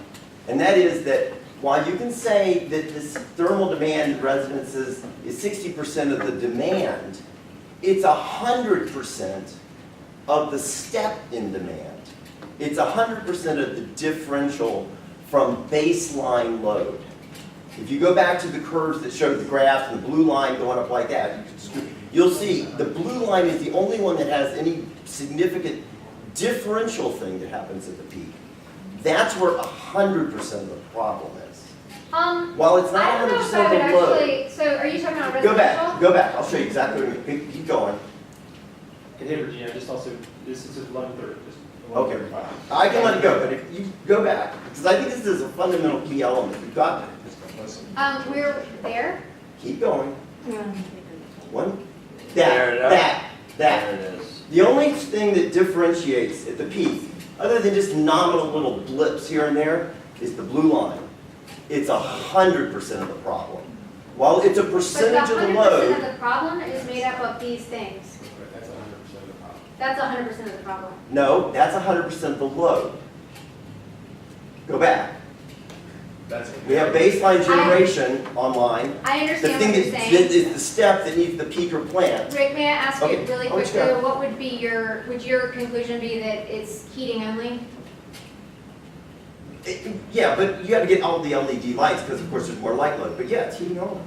And that is that while you can say that this thermal demand in residences is 60% of the demand, it's 100% of the step in demand. It's 100% of the differential from baseline load. If you go back to the curves that showed the graphs and the blue line going up like that, you'll see the blue line is the only one that has any significant differential thing that happens at the peak. That's where 100% of the problem is. While it's not 100% of the load. So are you talking about residential? Go back. I'll show you exactly what I mean. Keep going. And hey, Virginia, just also, this is 11:30. Okay. I can let it go, but if you go back, because I think this is a fundamental key element. You've got it. We're there. Keep going. One. There That. it is. The only thing that differentiates at the peak, other than just nominal little blips here and there, is the blue line. It's 100% of the problem. While it's a percentage of the load. But the 100% of the problem is made up of these things. That's 100% of the problem. That's 100% of the problem. No, that's 100% of the load. Go back. That's. We have baseline generation online. I The understand thing what you're that saying. is the step that needs the peaker plant. Rick, may I ask you Okay, really I'll let quickly, you go. what would your conclusion be that it's heating only? Yeah, but you gotta get all the LED lights, because of course there's more light load, but yeah, it's heating only.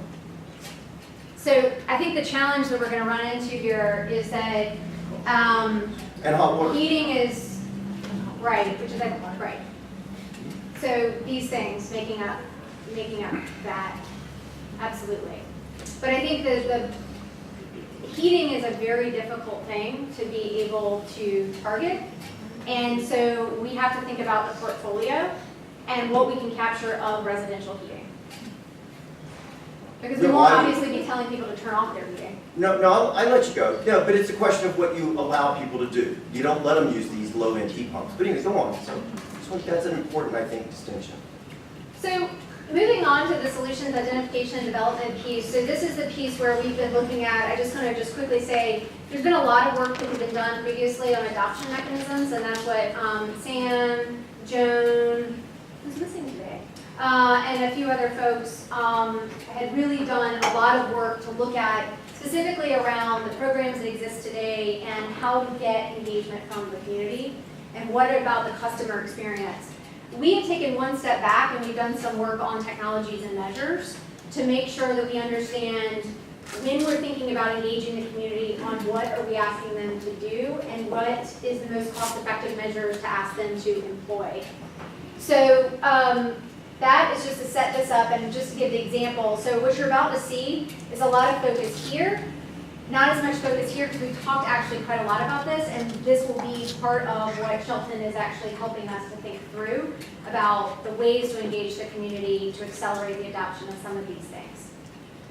So I think the challenge that we're gonna run into here is that, And hot water. heating is, right, which is like, right. So these things making up that, absolutely. But I think that the heating is a very difficult thing to be able to target. And so we have to think about the portfolio and what we can capture of residential heating. Because we No, won't I- obviously be telling people to turn off their heating. No, I let you go. No, but it's a question of what you allow people to do. You don't let them use these low-end heat pumps. But anyways, go on. So that's an important, I think, distinction. So moving on to the solutions identification and development piece. So this is the piece where we've been looking at, I just want to just quickly say, there's been a lot of work that has been done previously on adoption mechanisms, and that's what Sam, Joan, who's missing today? And a few other folks had really done a lot of work to look at specifically around the programs that exist today and how to get engagement from the community and what about the customer experience. We have taken one step back and we've done some work on technologies and measures to make sure that we understand when we're thinking about engaging the community on what are we asking them to do and what is the most cost-effective measures to ask them to employ. So that is just to set this up and just to give the example. So what you're about to see is a lot of focus here, not as much focus here because we've talked actually quite a lot about this, and this will be part of what Shelton is actually helping us to think through about the ways to engage the community to accelerate the adoption of some of these things.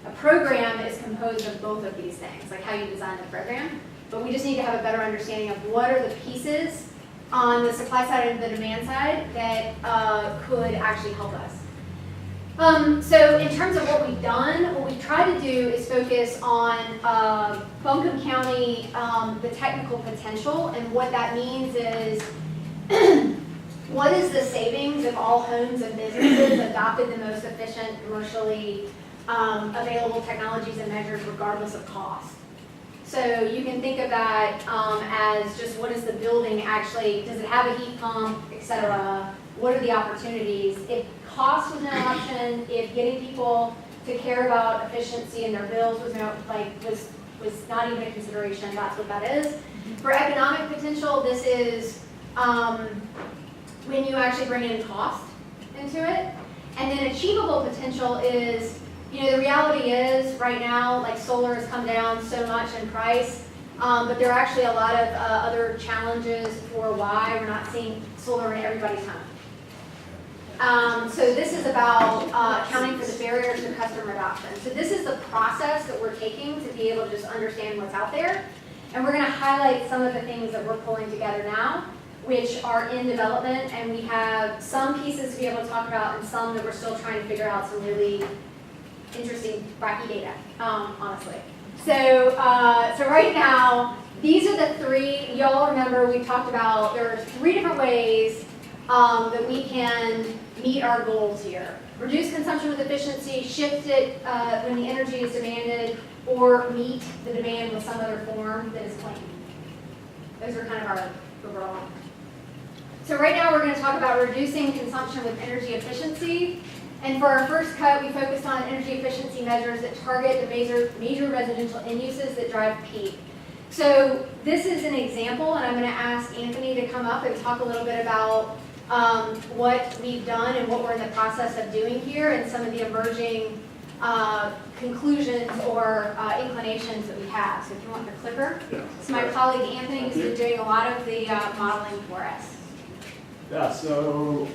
A program is composed of both of these things, like how you design the program, but we just need to have a better understanding of what are the pieces on the supply side and the demand side that could actually help us. So in terms of what we've done, what we've tried to do is focus on Buncombe County, the technical potential, and what that means is what is the savings if all homes and businesses adopted the most efficient, commercially available technologies and measures regardless of cost. So you can think of that as just what is the building actually, does it have a heat pump, et cetera? What are the opportunities? If cost was no option, if getting people to care about efficiency in their bills was not even a consideration, that's what that is. For economic potential, this is when you actually bring in cost into it. And then achievable potential is, the reality is right now, like solar has come down so much in price, but there are actually a lot of other challenges for why we're not seeing solar in everybody's home. So this is about accounting for the barriers to customer adoption. So this is the process that we're taking to be able to just understand what's out there. And we're going to highlight some of the things that we're pulling together now, which are in development. And we have some pieces to be able to talk about and some that we're still trying to figure out some really interesting, wacky data, honestly. So right now, these are the three, y'all remember we talked about, there are 3 different ways that we can meet our goals here. Reduce consumption with efficiency, shift it when the energy is demanded, or meet the demand with some other form that is clean. Those are kind of our overall. So right now we're going to talk about reducing consumption with energy efficiency. And for our first cut, we focused on energy efficiency measures that target the major residential end uses that drive peak. So this is an example, and I'm going to ask Anthony to come up and talk a little bit about what we've done and what we're in the process of doing here and some of the emerging conclusions or inclinations that we have. So if you want the clicker. Yeah. It's my colleague Anthony who's been doing a lot of the modeling for us. Yeah, so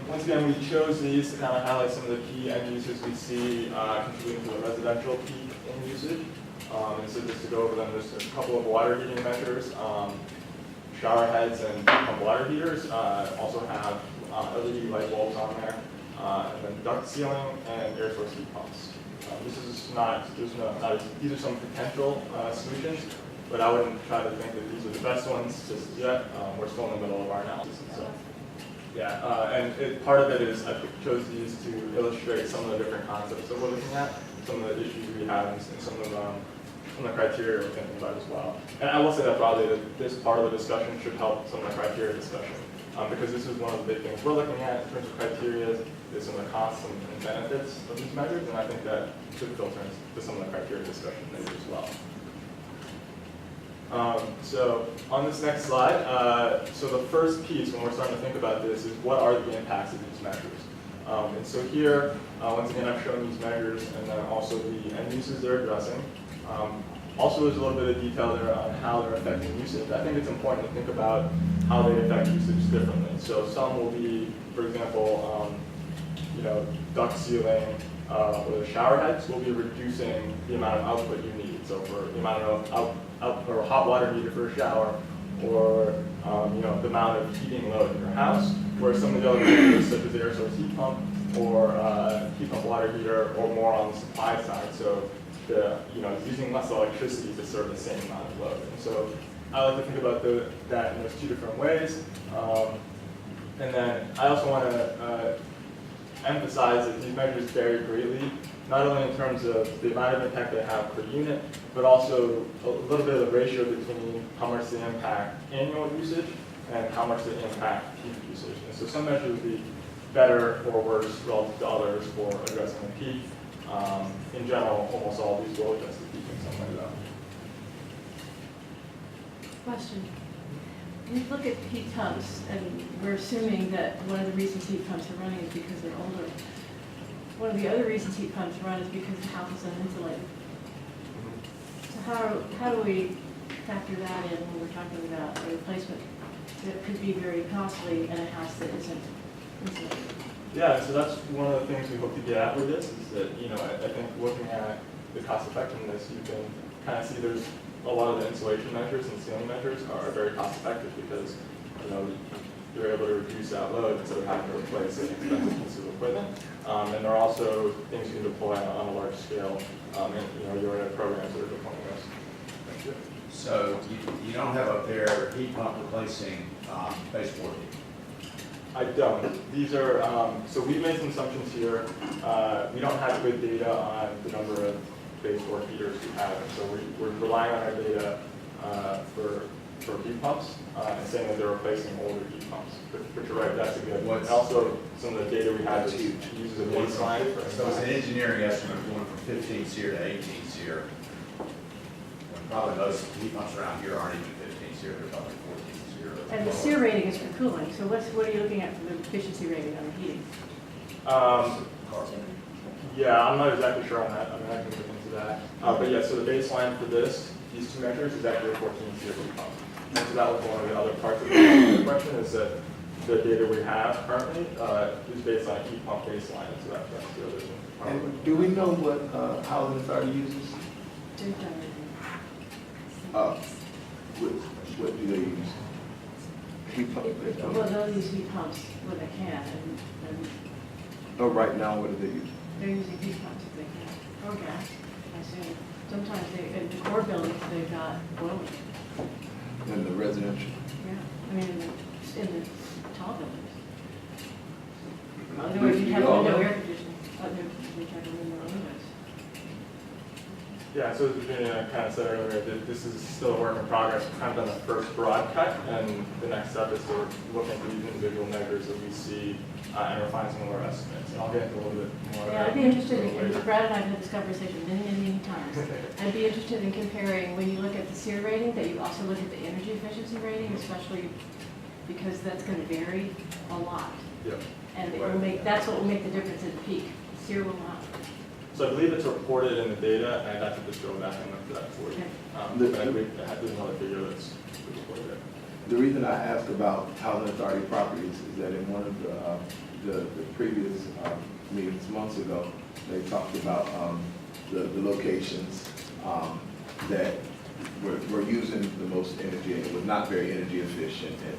once again, we chose these to kind of highlight some of the key end users we see contributing to the residential peak in usage. And so just to go over them, there's a couple of water heating measures. Shower heads and pump water heaters also have LED light bulbs on there, and then duct sealing and air source heat pumps. This is not, these are some potential solutions, but I wouldn't try to think that these are the best ones just yet. We're still in the middle of our analysis. So. Part of it is I chose these to illustrate some of the different concepts that we're looking at, some of the issues we have, and some of the criteria we're thinking about as well. And I will say that broadly, that this part of the discussion should help some of the criteria discussion, because this is one of the big things we're looking at in terms of criteria, is some of the costs and benefits of these measures, and I think that should filter into some of the criteria discussion maybe as well. So on this next slide, so the first piece when we're starting to think about this is what are the impacts of these measures? And so here, once again, I've shown these measures and then also the end uses they're addressing. Also, there's a little bit of detail there on how they're affecting usage. I think it's important to think about how they affect usage differently. So some will be, for example, duct sealing or the shower heads will be reducing the amount of output you need. So for the amount of or hot water needed for a shower, or the amount of heating load in your house, whereas some of the other measures such as air source heat pump or heat pump water heater or more on the supply side. So using less electricity to serve the same amount of load. And so I like to think about that in those two different ways. And then I also want to emphasize that these measures vary greatly, not only in terms of the amount of impact they have per unit, but also a little bit of the ratio between how much they impact annual usage and how much they impact peak usage. And so some measures will be better or worse relative to others for addressing the peak. In general, almost all of these will address the peak in some way though. Question. We look at heat pumps, and we're assuming that one of the reasons heat pumps are running is because they're older. One of the other reasons heat pumps run is because the house is uninsulated. So how do we factor that in when we're talking about a replacement that could be very costly in a house that isn't insulated? Yeah, so that's one of the things we hope to get at with this, is that, I think looking at the cost effectiveness, you can kind of see there's a lot of the insulation measures and sealing measures are very cost effective because, you're able to reduce that load instead of having to replace an expensive piece of equipment. And there are also things you can deploy on a large scale, and, you're in a programs that are deploying this. Thank you. So you don't have up there heat pump replacing baseboard heat? I don't. These are, so we've made some assumptions here. We don't have good data on the number of baseboard heaters we have, and so we're relying on our data for heat pumps and saying that they're replacing older heat pumps. But you're right, that's a good one. Also, some of the data we have uses a baseline. So it's an engineering estimate going from 15 SEER to 18 SEER. When probably most heat pumps around here aren't even 15 SEER, they're probably 14 SEER. And the SEER rating is for cooling, so what are you looking at for the efficiency rating on the heating? Yeah, I'm not exactly sure on that. I mean, I can look into that. But yeah, so the baseline for these two measures is actually a 14 SEER heat pump. And so that was one of the other parts of the question, is that the data we have currently is based on a heat pump baseline, and so that's the other thing. And do we know what housing authority uses? What do they use? Heat pump? Well, they'll use heat pumps when they can, and Oh, right now, what do they use? they're using heat pumps if they can, or gas, I assume. Sometimes in the core buildings, they've got boilers. In the residential? Yeah, I mean, in the tall buildings. Otherwise, you have window air conditioning, you have a window anyways. Yeah, so as Virginia kind of said earlier, this is still a work in progress. We've kind of done the first broad cut, and the next step is to look into these individual measures that we see and refine some of our estimates. And I'll get into a little bit more of Yeah, that. I'd be interested in, Brad and I have had this conversation many times. I'd be interested in comparing, when you look at the SEER rating, that you also look at the energy efficiency rating, especially because that's going to vary a lot. Yep. And it will make, that's what will make the difference in peak. SEER will not. So I believe it's reported in the data, and I'd have to just go back and look for that for you. But I believe there's another figure that's reported there. The reason I asked about housing authority properties is that in one of the previous meetings months ago, they talked about the locations that were using the most energy, and it was not very energy efficient. And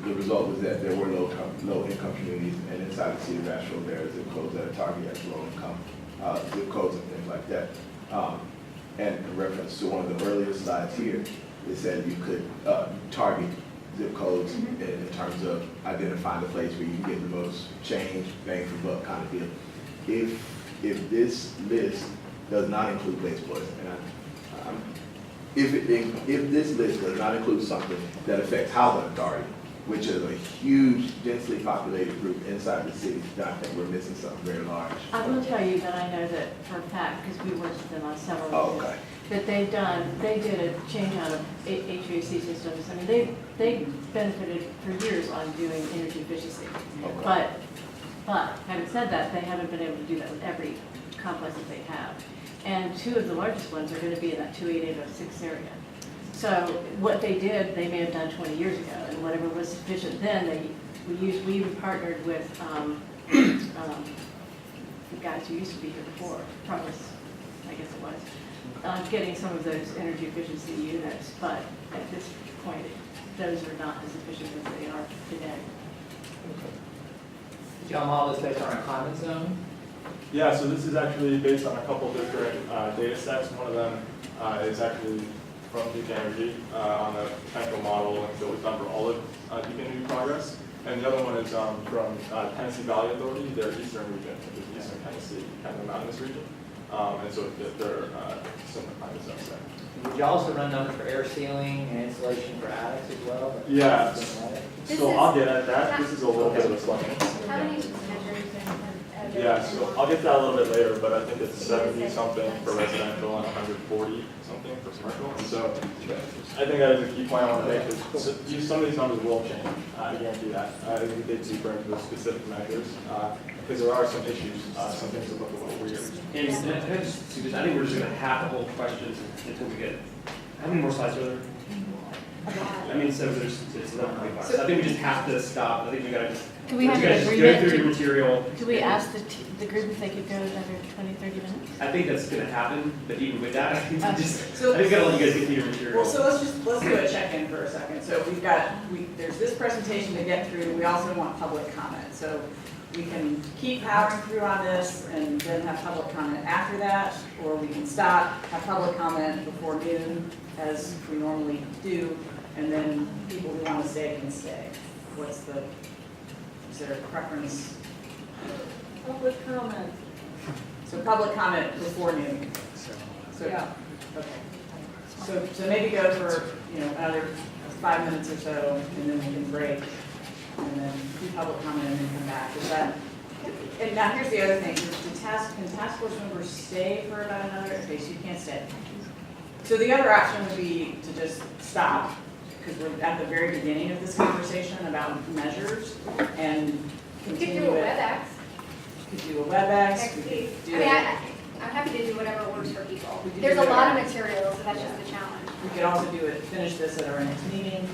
the result was that there were low-income communities, and inside the city of Asheville, there are zip codes that are targeted as low-income zip codes and things like that. And in reference to one of the earlier slides here, it said you could target zip codes in terms of identifying the place where you can get the most change, bang for buck kind of deal. If this list does not include place boys, and if this list does not include something that affects housing authority, which is a huge densely populated group inside the city, then I think we're missing something very large. I will tell you that I know that for a fact, because we worked with them on several of these, Okay. that they did a change out of HVAC systems. I mean, they benefited for years on doing energy efficiency. Okay. But having said that, they haven't been able to do that with every complex that they have. And two of the largest ones are going to be in that 28806 area. So what they did, they may have done 20 years ago, and whatever was sufficient then, we even partnered with the guys who used to be here before, Promise, I guess it was, getting some of those energy efficiency units, but at this point, those are not as efficient as they are today. Did y'all model this based on a climate zone? Yeah, so this is actually based on a couple different data sets. One of them is actually from Duke Energy on a potential model that was done for all of Duke Energy Progress. And the other one is from Tennessee Valley Authority, their eastern region, which is eastern Tennessee, kind of a mountainous region. And so they're similar climate zones there. Would you also run numbers for air sealing and insulation for attics as well? Yeah, so I'll get at that. This is a little bit of a slide. How many measures? Yeah, so I'll get to that a little bit later, but I think it's 70 something for residential and 140 something for commercial. And so I think that is a key point I want to make is some of these numbers will change. I guarantee that. As we dig deeper into the specific measures, because there are some issues, some things that look a little weird. And I think we're just going to have to hold questions until we get. How many more slides are there? I mean, so it's 11:45. So I think we just have to stop. I think we got to just. Do we have to an go agreement? through the material. Do we ask the group if they could go another 20, 30 minutes? I think that's going to happen, but even with that, I think we just. So- I think we got to let you guys get through your material. Well, so let's do a check-in for a second. So there's this presentation to get through. We also want public comment. So we can keep powering through on this and then have public comment after that, or we can stop, have public comment before noon, as we normally do, and then people who want to stay can stay. Is there a preference? Public comment. So public comment before noon. So, yeah. Okay. So maybe go for, another 5 minutes or so, and then we can break, and then do public comment and then come back. Is that, and now here's the other thing, can task force members stay for about another, okay, so you can't stay. So the other option would be to just stop, because we're at the very beginning of this conversation about measures, and continue do a it. WebEx. Could do a WebEx. Next we could week. do I mean, it. I'm happy to do whatever works for people. We could There's do a lot whatever. of materials, so that's just the challenge. We could also do it, finish this at our next meeting.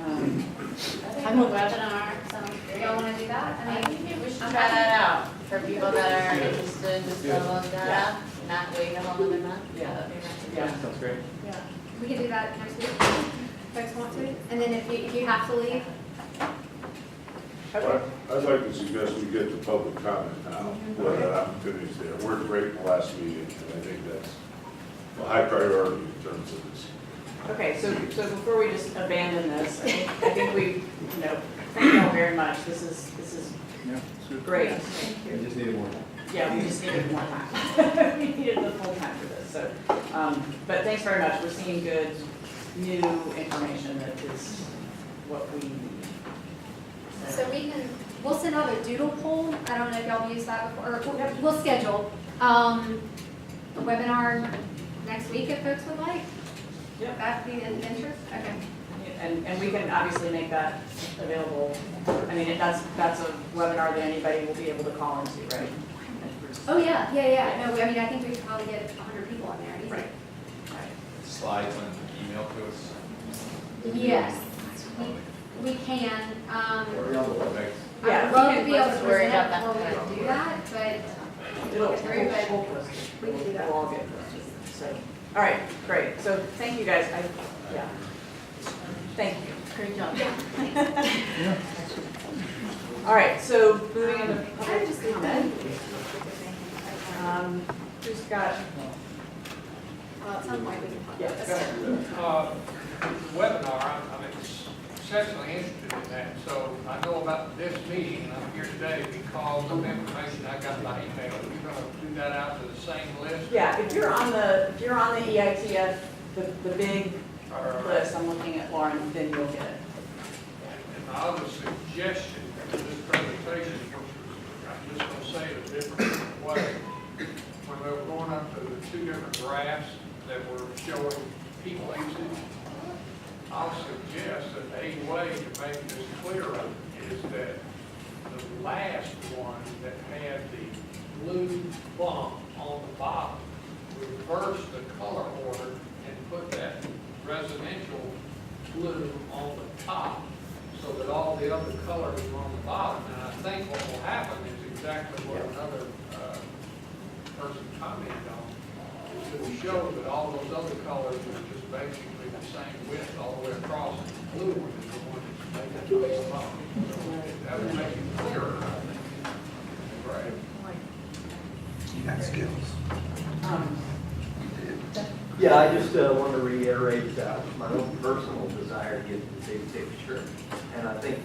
I'm a webinar, sounds great. Y'all wanna do that? I think we should try that out for people that are interested in just download data, not wait a whole other month. Yeah. Yeah, sounds great. Yeah. We can do that next week, folks want to, and then if you have to leave, I'd like to suggest we get to public comment now, where that opportunity's there. We're great in the last meeting, and I think that's a high priority in terms of this. Okay, so before we just abandon this, I think we, thank you all very much. This is great. We just needed more time. Yeah, we just needed more time. We needed the full time for this, so, but thanks very much. We're seeing good, new information that is what we need. so we'll send out a doodle poll. I don't know if y'all have used that before, or we'll schedule, a webinar next week if folks would like. Yep. That'd be an interest, okay. And we can obviously make that available. I mean, that's a webinar that anybody will be able to call into, right? Oh, yeah. No, I mean, I think we could probably get 100 people on there. Easy. Right. Slides and email to us. Yes, we can. Or on the WebEx. I would love to be able to Worry present about before that. we do that, but We'll it's very good. post it. We can do that. We'll all get posted. So, all right, great. So thank you guys. Thank you. Great job. All right, so moving into public just comment. Who's got? At some point we can. Yeah, go ahead. Webinar, I mean, essentially interested in that. So I know about this meeting, and I'm here today because of information I got by email. You're gonna do that out to the same list? Yeah, if you're on the EITF, the big list, I'm looking at Lauren, then you'll get it. And my other suggestion to this presentation, which I'm just gonna say it a different way, when we were going up to the two different graphs that were showing people usage, I'll suggest that a way to make this clearer is that the last one that had the blue bump on the bottom, reverse the color order and put that residential blue on the top so that all the other colors are on the bottom. And I think what will happen is exactly what another person commented on. It will show that all those other colors are just basically the same width all the way across, and the blue one is the one that's making the big bump. That would make it clearer, I think. Right. You got skills. Yeah, I just want to reiterate my own personal desire to get the big picture. And I think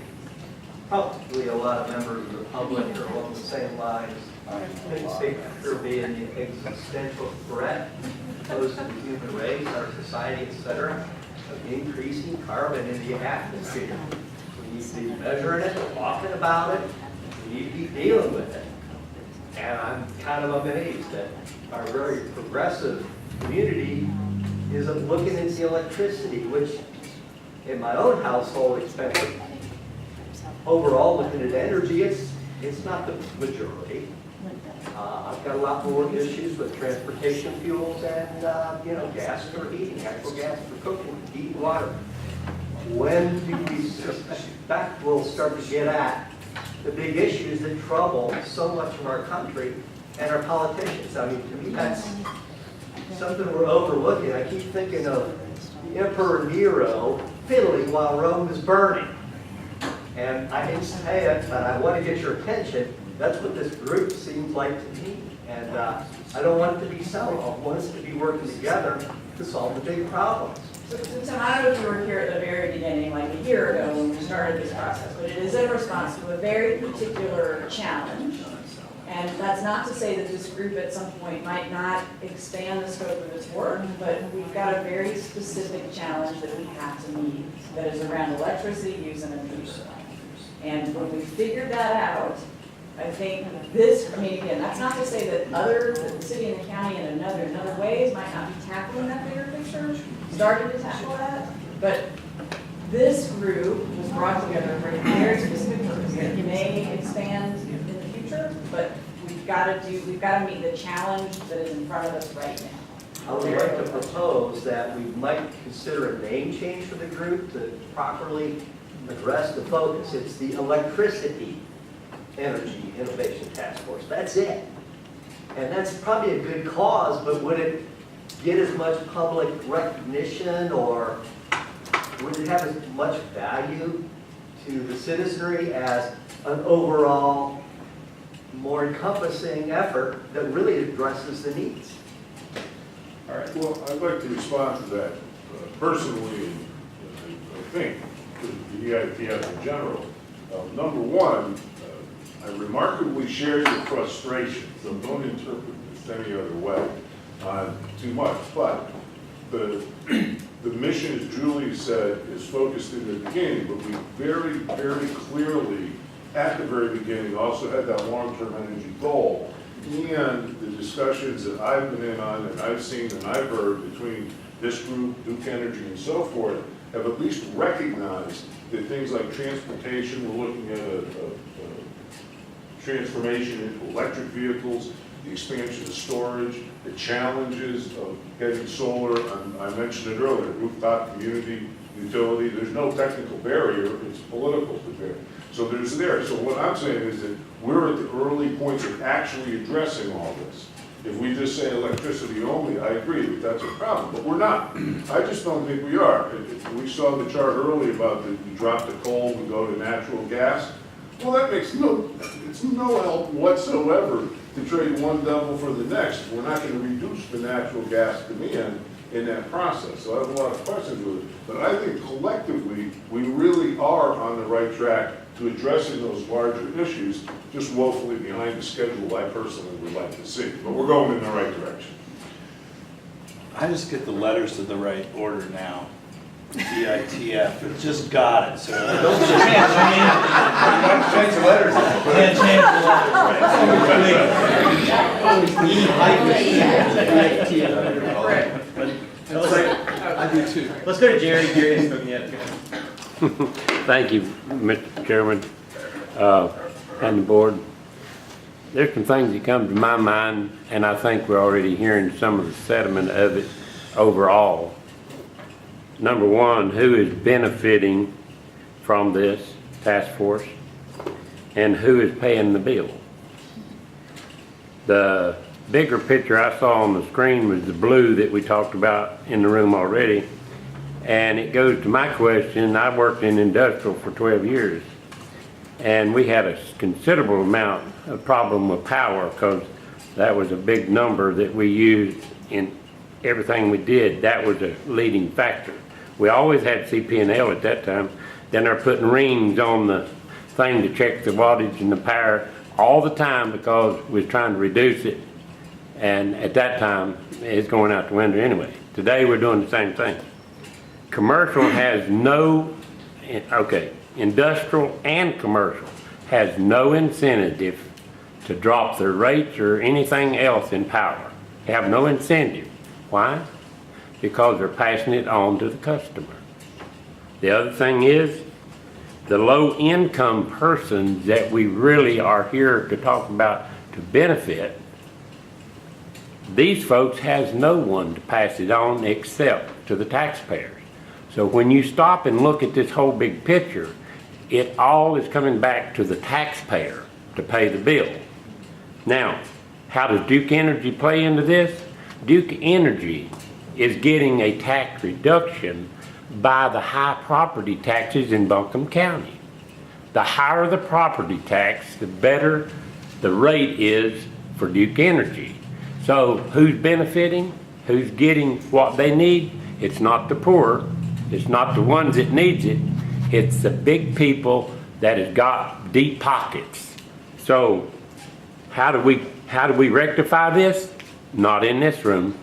probably a lot of members of the public are along the same lines. Big picture being the existential threat posed to the human race, our society, etc., of increasing carbon in the atmosphere. We need to be measuring it, talking about it, we need to be dealing with it. And I'm kind of amazed that our very progressive community isn't looking into the electricity, which in my own household expensive. Overall, looking at energy, it's not the majority. I've got a lot more issues with transportation fuels and, gas for heating, natural gas for cooking, heating water. When do we suspect we'll start to get at the big issues that trouble so much of our country and our politicians? I mean, to me, that's something we're overlooking. I keep thinking of the Emperor Nero fiddling while Rome is burning. And I hate to say it, but I want to get your attention. That's what this group seems like to me. And I don't want it to be so. I want us to be working together to solve the big problems. So Tim, I don't know if you were here at the very beginning, like a year ago when we started this process, but it is in response to a very particular challenge. And that's not to say that this group at some point might not expand the scope of its work, but we've got a very specific challenge that we have to meet that is around electricity use and abuse. And when we figured that out, I think again, that's not to say that the city and the county in other ways might not be tackling that bigger picture, starting to tackle that, but this group was brought together for a very specific purpose. It may expand in the future, but we've got to meet the challenge that is in front of us right now. I would like to propose that we might consider a name change for the group to properly address the focus. It's the Electricity Energy Innovation Task Force. That's it. And that's probably a good cause, but would it get as much public recognition, or would it have as much value to the citizenry as an overall, more encompassing effort that really addresses the needs? All right, well, I'd like to respond to that personally, and I think to the EITF in general. Number one, I remarkably share your frustration, so don't interpret this any other way too much. But the mission, as Julie said, is focused in the beginning, but we very, very clearly, at the very beginning, also had that long-term energy goal. And the discussions that I've been in on, and I've seen and I've heard between this group, Duke Energy, and so forth, have at least recognized that things like transportation, we're looking at a transformation into electric vehicles, the expansion of storage, the challenges of getting solar. I mentioned it earlier, rooftop community utility. There's no technical barrier, it's political barrier. So there's there. So what I'm saying is that we're at the early points of actually addressing all this. If we just say electricity only, I agree that that's a problem, but we're not. I just don't think we are. We saw the chart earlier about we drop the coal, we go to natural gas. Well, that makes no help whatsoever to trade one devil for the next. We're not going to reduce the natural gas demand in that process. So I have a lot of questions with it. But I think collectively, we really are on the right track to addressing those larger issues, just woefully behind the schedule I personally would like to see. But we're going in the right direction. I just get the letters in the right order now. DITF, it just got it, so. Don't change the letters. Can't change the letters. I do too. Let's go to Jerry. Jerry hasn't spoken yet. Thank you, Mr. Chairman, and the board. There's some things that come to my mind, and I think we're already hearing some of the sentiment of it overall. Number one, who is benefiting from this task force, and who is paying the bill? The bigger picture I saw on the screen was the blue that we talked about in the room already, and it goes to my question. I worked in industrial for 12 years, and we had a considerable amount of problem with power because that was a big number that we used in everything we did. That was a leading factor. We always had CP&L at that time. Then they're putting rings on the thing to check the wattage and the power all the time because we was trying to reduce it. And at that time, it's going out the window anyway. Today, we're doing the same thing. Commercial has no, industrial and commercial has no incentive to drop their rates or anything else in power. They have no incentive. Why? Because they're passing it on to the customer. The other thing is, the low-income persons that we really are here to talk about to benefit, these folks has no one to pass it on except to the taxpayers. So when you stop and look at this whole big picture, it all is coming back to the taxpayer to pay the bill. Now, how does Duke Energy play into this? Duke Energy is getting a tax reduction by the high property taxes in Buncombe County. The higher the property tax, the better the rate is for Duke Energy. So who's benefiting? Who's getting what they need? It's not the poor. It's not the ones that needs it. It's the big people that has got deep pockets. So how do we rectify this? Not in this room.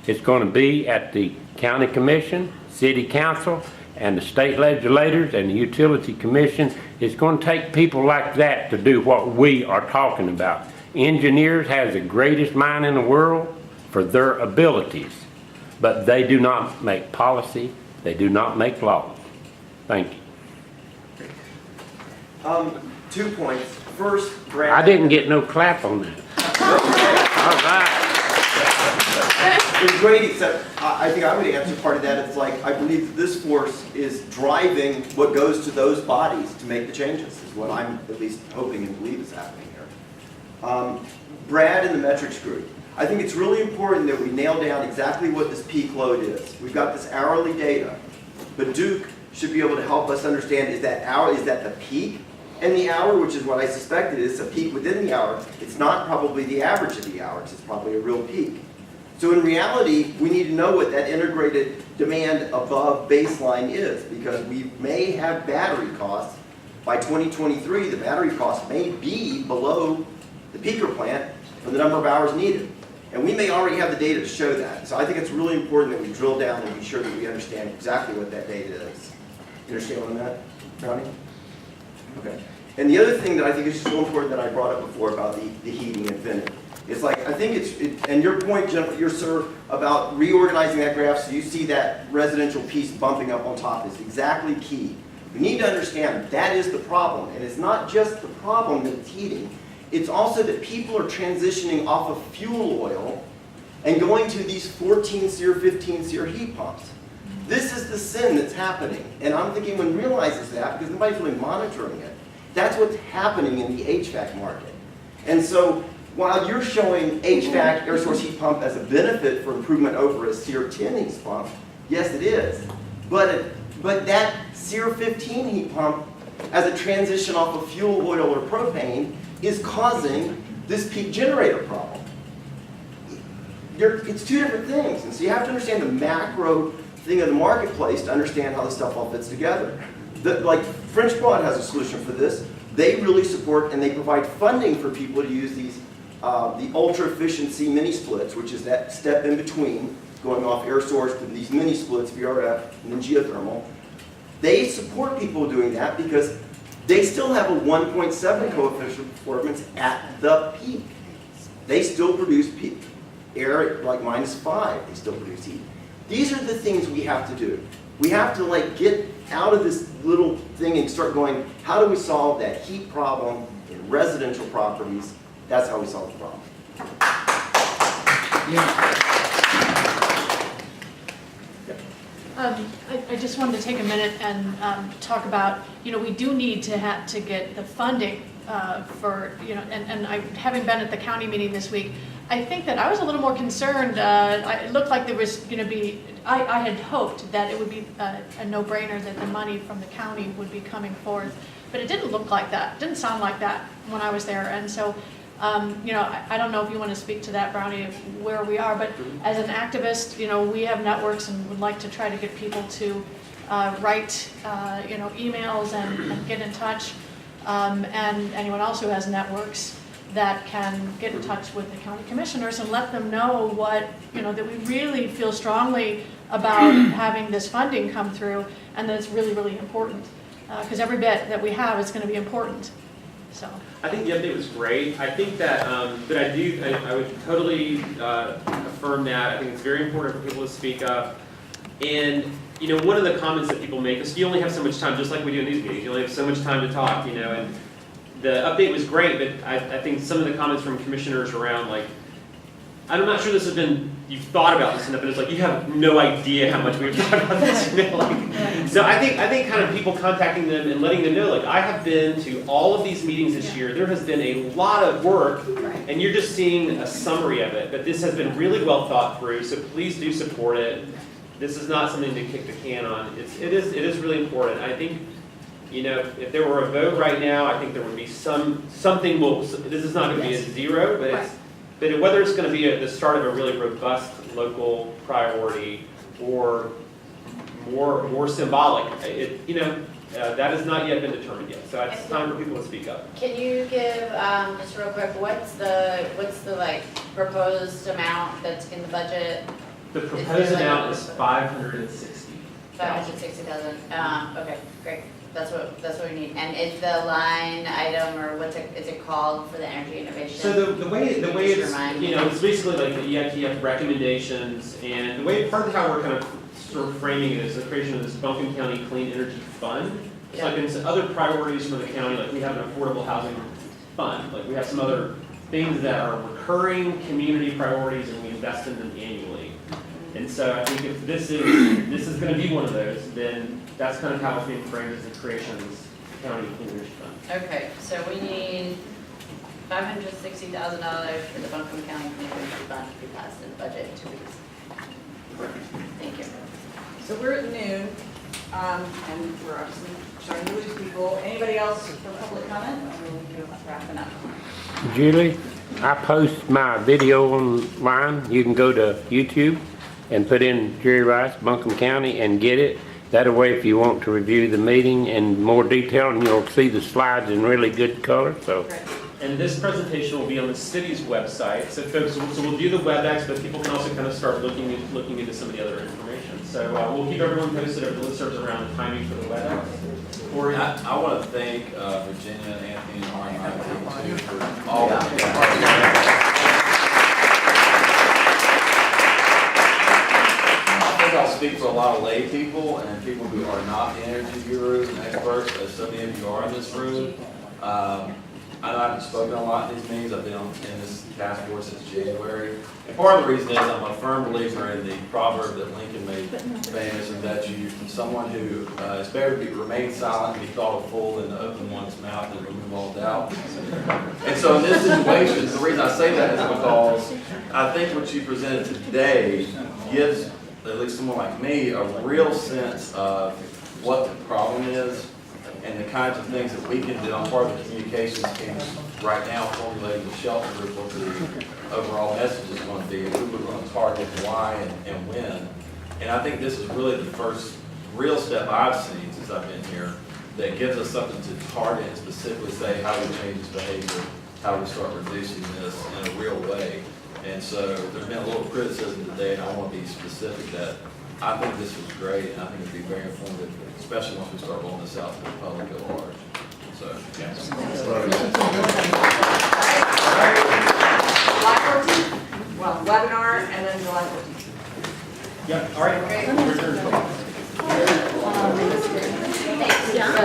It's going to be at the county commission, city council, and the state legislators and the utility commission. It's going to take people like that to do what we are talking about. Engineers has the greatest mind in the world for their abilities, but they do not make policy. They do not make laws. Thank you. 2 points. First, Brad. I didn't get no clap on that. All right. It's great, except I think I would answer part of that. It's like, I believe that this force is driving what goes to those bodies to make the changes, is what I'm at least hoping and believe is happening here. Brad and the metrics group. I think it's really important that we nail down exactly what this peak load is. We've got this hourly data, but Duke should be able to help us understand, is that the peak in the hour, which is what I suspected is a peak within the hour. It's not probably the average of the hours, it's probably a real peak. So in reality, we need to know what that integrated demand above baseline is, because we may have battery costs. By 2023, the battery cost may be below the peaker plant for the number of hours needed. And we may already have the data to show that. So I think it's really important that we drill down and be sure that we understand exactly what that data is. You understand on that, Brownie? Okay. And the other thing that I think is so important that I brought up before about the heating infinity. It's like, I think and your point, Jennifer, sir, about reorganizing that graph so you see that residential piece bumping up on top is exactly key. We need to understand that is the problem. And it's not just the problem that it's heating. It's also that people are transitioning off of fuel oil and going to these 14 SEER, 15 SEER heat pumps. This is the sin that's happening. And I'm thinking one realizes that because nobody's really monitoring it. That's what's happening in the HVAC market. And so while you're showing HVAC, air source heat pump, as a benefit for improvement over a SEER 10 heat pump, yes it is. But that SEER 15 heat pump, as a transition off of fuel oil or propane, is causing this peak generator problem. it's two different things. And so you have to understand the macro thing of the marketplace to understand how this stuff all fits together. Like French Broad has a solution for this. They really support and they provide funding for people to use these, the ultra efficiency mini splits, which is that step in between going off air source to these mini splits, VRF, and then geothermal. They support people doing that because they still have a 1.7 coefficient performance at the peak. They still produce peak. Air at like -5, they still produce heat. These are the things we have to do. We have to like get out of this little thing and start going, how do we solve that heat problem in residential properties? That's how we solve the problem. I just wanted to take a minute and talk about, we do need to get the funding for, and I, having been at the county meeting this week, I think that I was a little more concerned. It looked like there was going to be, I had hoped that it would be a no-brainer that the money from the county would be coming forth, but it didn't look like that. It didn't sound like that when I was there, and so I don't know if you want to speak to that, Brownie, of where we are, but as an activist, we have networks and would like to try to get people to write, emails and get in touch, and anyone else who has networks that can get in touch with the county commissioners and let them know what, that we really feel strongly about having this funding come through and that it's really, really important. Because every bit that we have is going to be important. So. I think the update was great. I think that, I would totally affirm that. I think it's very important for people to speak up. And, one of the comments that people make is you only have so much time, just like we do in these meetings. You only have so much time to talk, and the update was great, but I think some of the comments from commissioners around, like, I'm not sure this has been, you've thought about this enough, but it's like, you have no idea how much we've talked about this. So I think kind of people contacting them and letting them know, like, I have been to all of these meetings this year. There has been a lot of work, and you're just seeing a summary of it, but this has been really well thought through, so please do support it. This is not something to kick the can on. It is really important. I think, if there were a vote right now, I think there would be something. This is not going to be a zero, but whether it's going to be the start of a really robust local priority or more symbolic, that has not yet been determined yet. So it's time for people to speak up. Can you give just real quick, what's the like proposed amount that's in the budget? The proposed amount is 560. 560,000. Okay, great. That's what we need. And is the line item, or is it called for the energy innovation? So the way it's, it's basically like the EITF recommendations, and the way, part of how we're kind of sort of framing it is the creation of this Buncombe County Clean Energy Fund. It's like in other priorities for the county, like we have an affordable housing fund, like we have some other things that are recurring community priorities and we invest in them annually. And so I think if this is going to be one of those, then that's kind of how it's being framed as the creation of this county clean energy fund. Okay, so we need $560,000 for the Buncombe County Clean Energy Fund to be passed in the budget in 2 weeks. Thank you. So we're at noon, and we're obviously starting to lose people. Anybody else for public comment? Or we're wrapping up. Julie, I post my video online. You can go to YouTube and put in Jerry Rice, Buncombe County, and get it. That way, if you want to review the meeting in more detail, and you'll see the slides in really good color. So. And this presentation will be on the city's website. So folks, we'll do the WebEx, but people can also kind of start looking into some of the other information. So we'll keep everyone posted over the listservs around the timing for the WebEx. I want to thank Virginia, Anthony, and our team too for all of the I'll speak for a lot of lay people and people who are not energy gurus and experts, as so many of you are in this room. I know I haven't spoken a lot in these meetings. I've been in this task force since January. And part of the reason is I'm a firm believer in the proverb that Lincoln made famous, and that someone who it's better to remain silent and be thought a fool than to open one's mouth and remove all doubt. And so in this situation, the reason I say that is because I think what you presented today gives at least someone like me a real sense of what the problem is and the kinds of things that we can do. I'm part of the communications team right now formulating the shelter group, what the overall message is going to be, who we're going to target, why, and when. And I think this is really the first real step I've seen since I've been here that gives us something to target and specifically say how we change this behavior, how we start reducing this in a real way. And so there's been a little criticism today, and I want to be specific that I think this was great, and I think it'd be very informative, especially once we start rolling this out to the public at large. So, yeah. July 14th, well, webinar and then July 14th. Yeah, all right. Okay.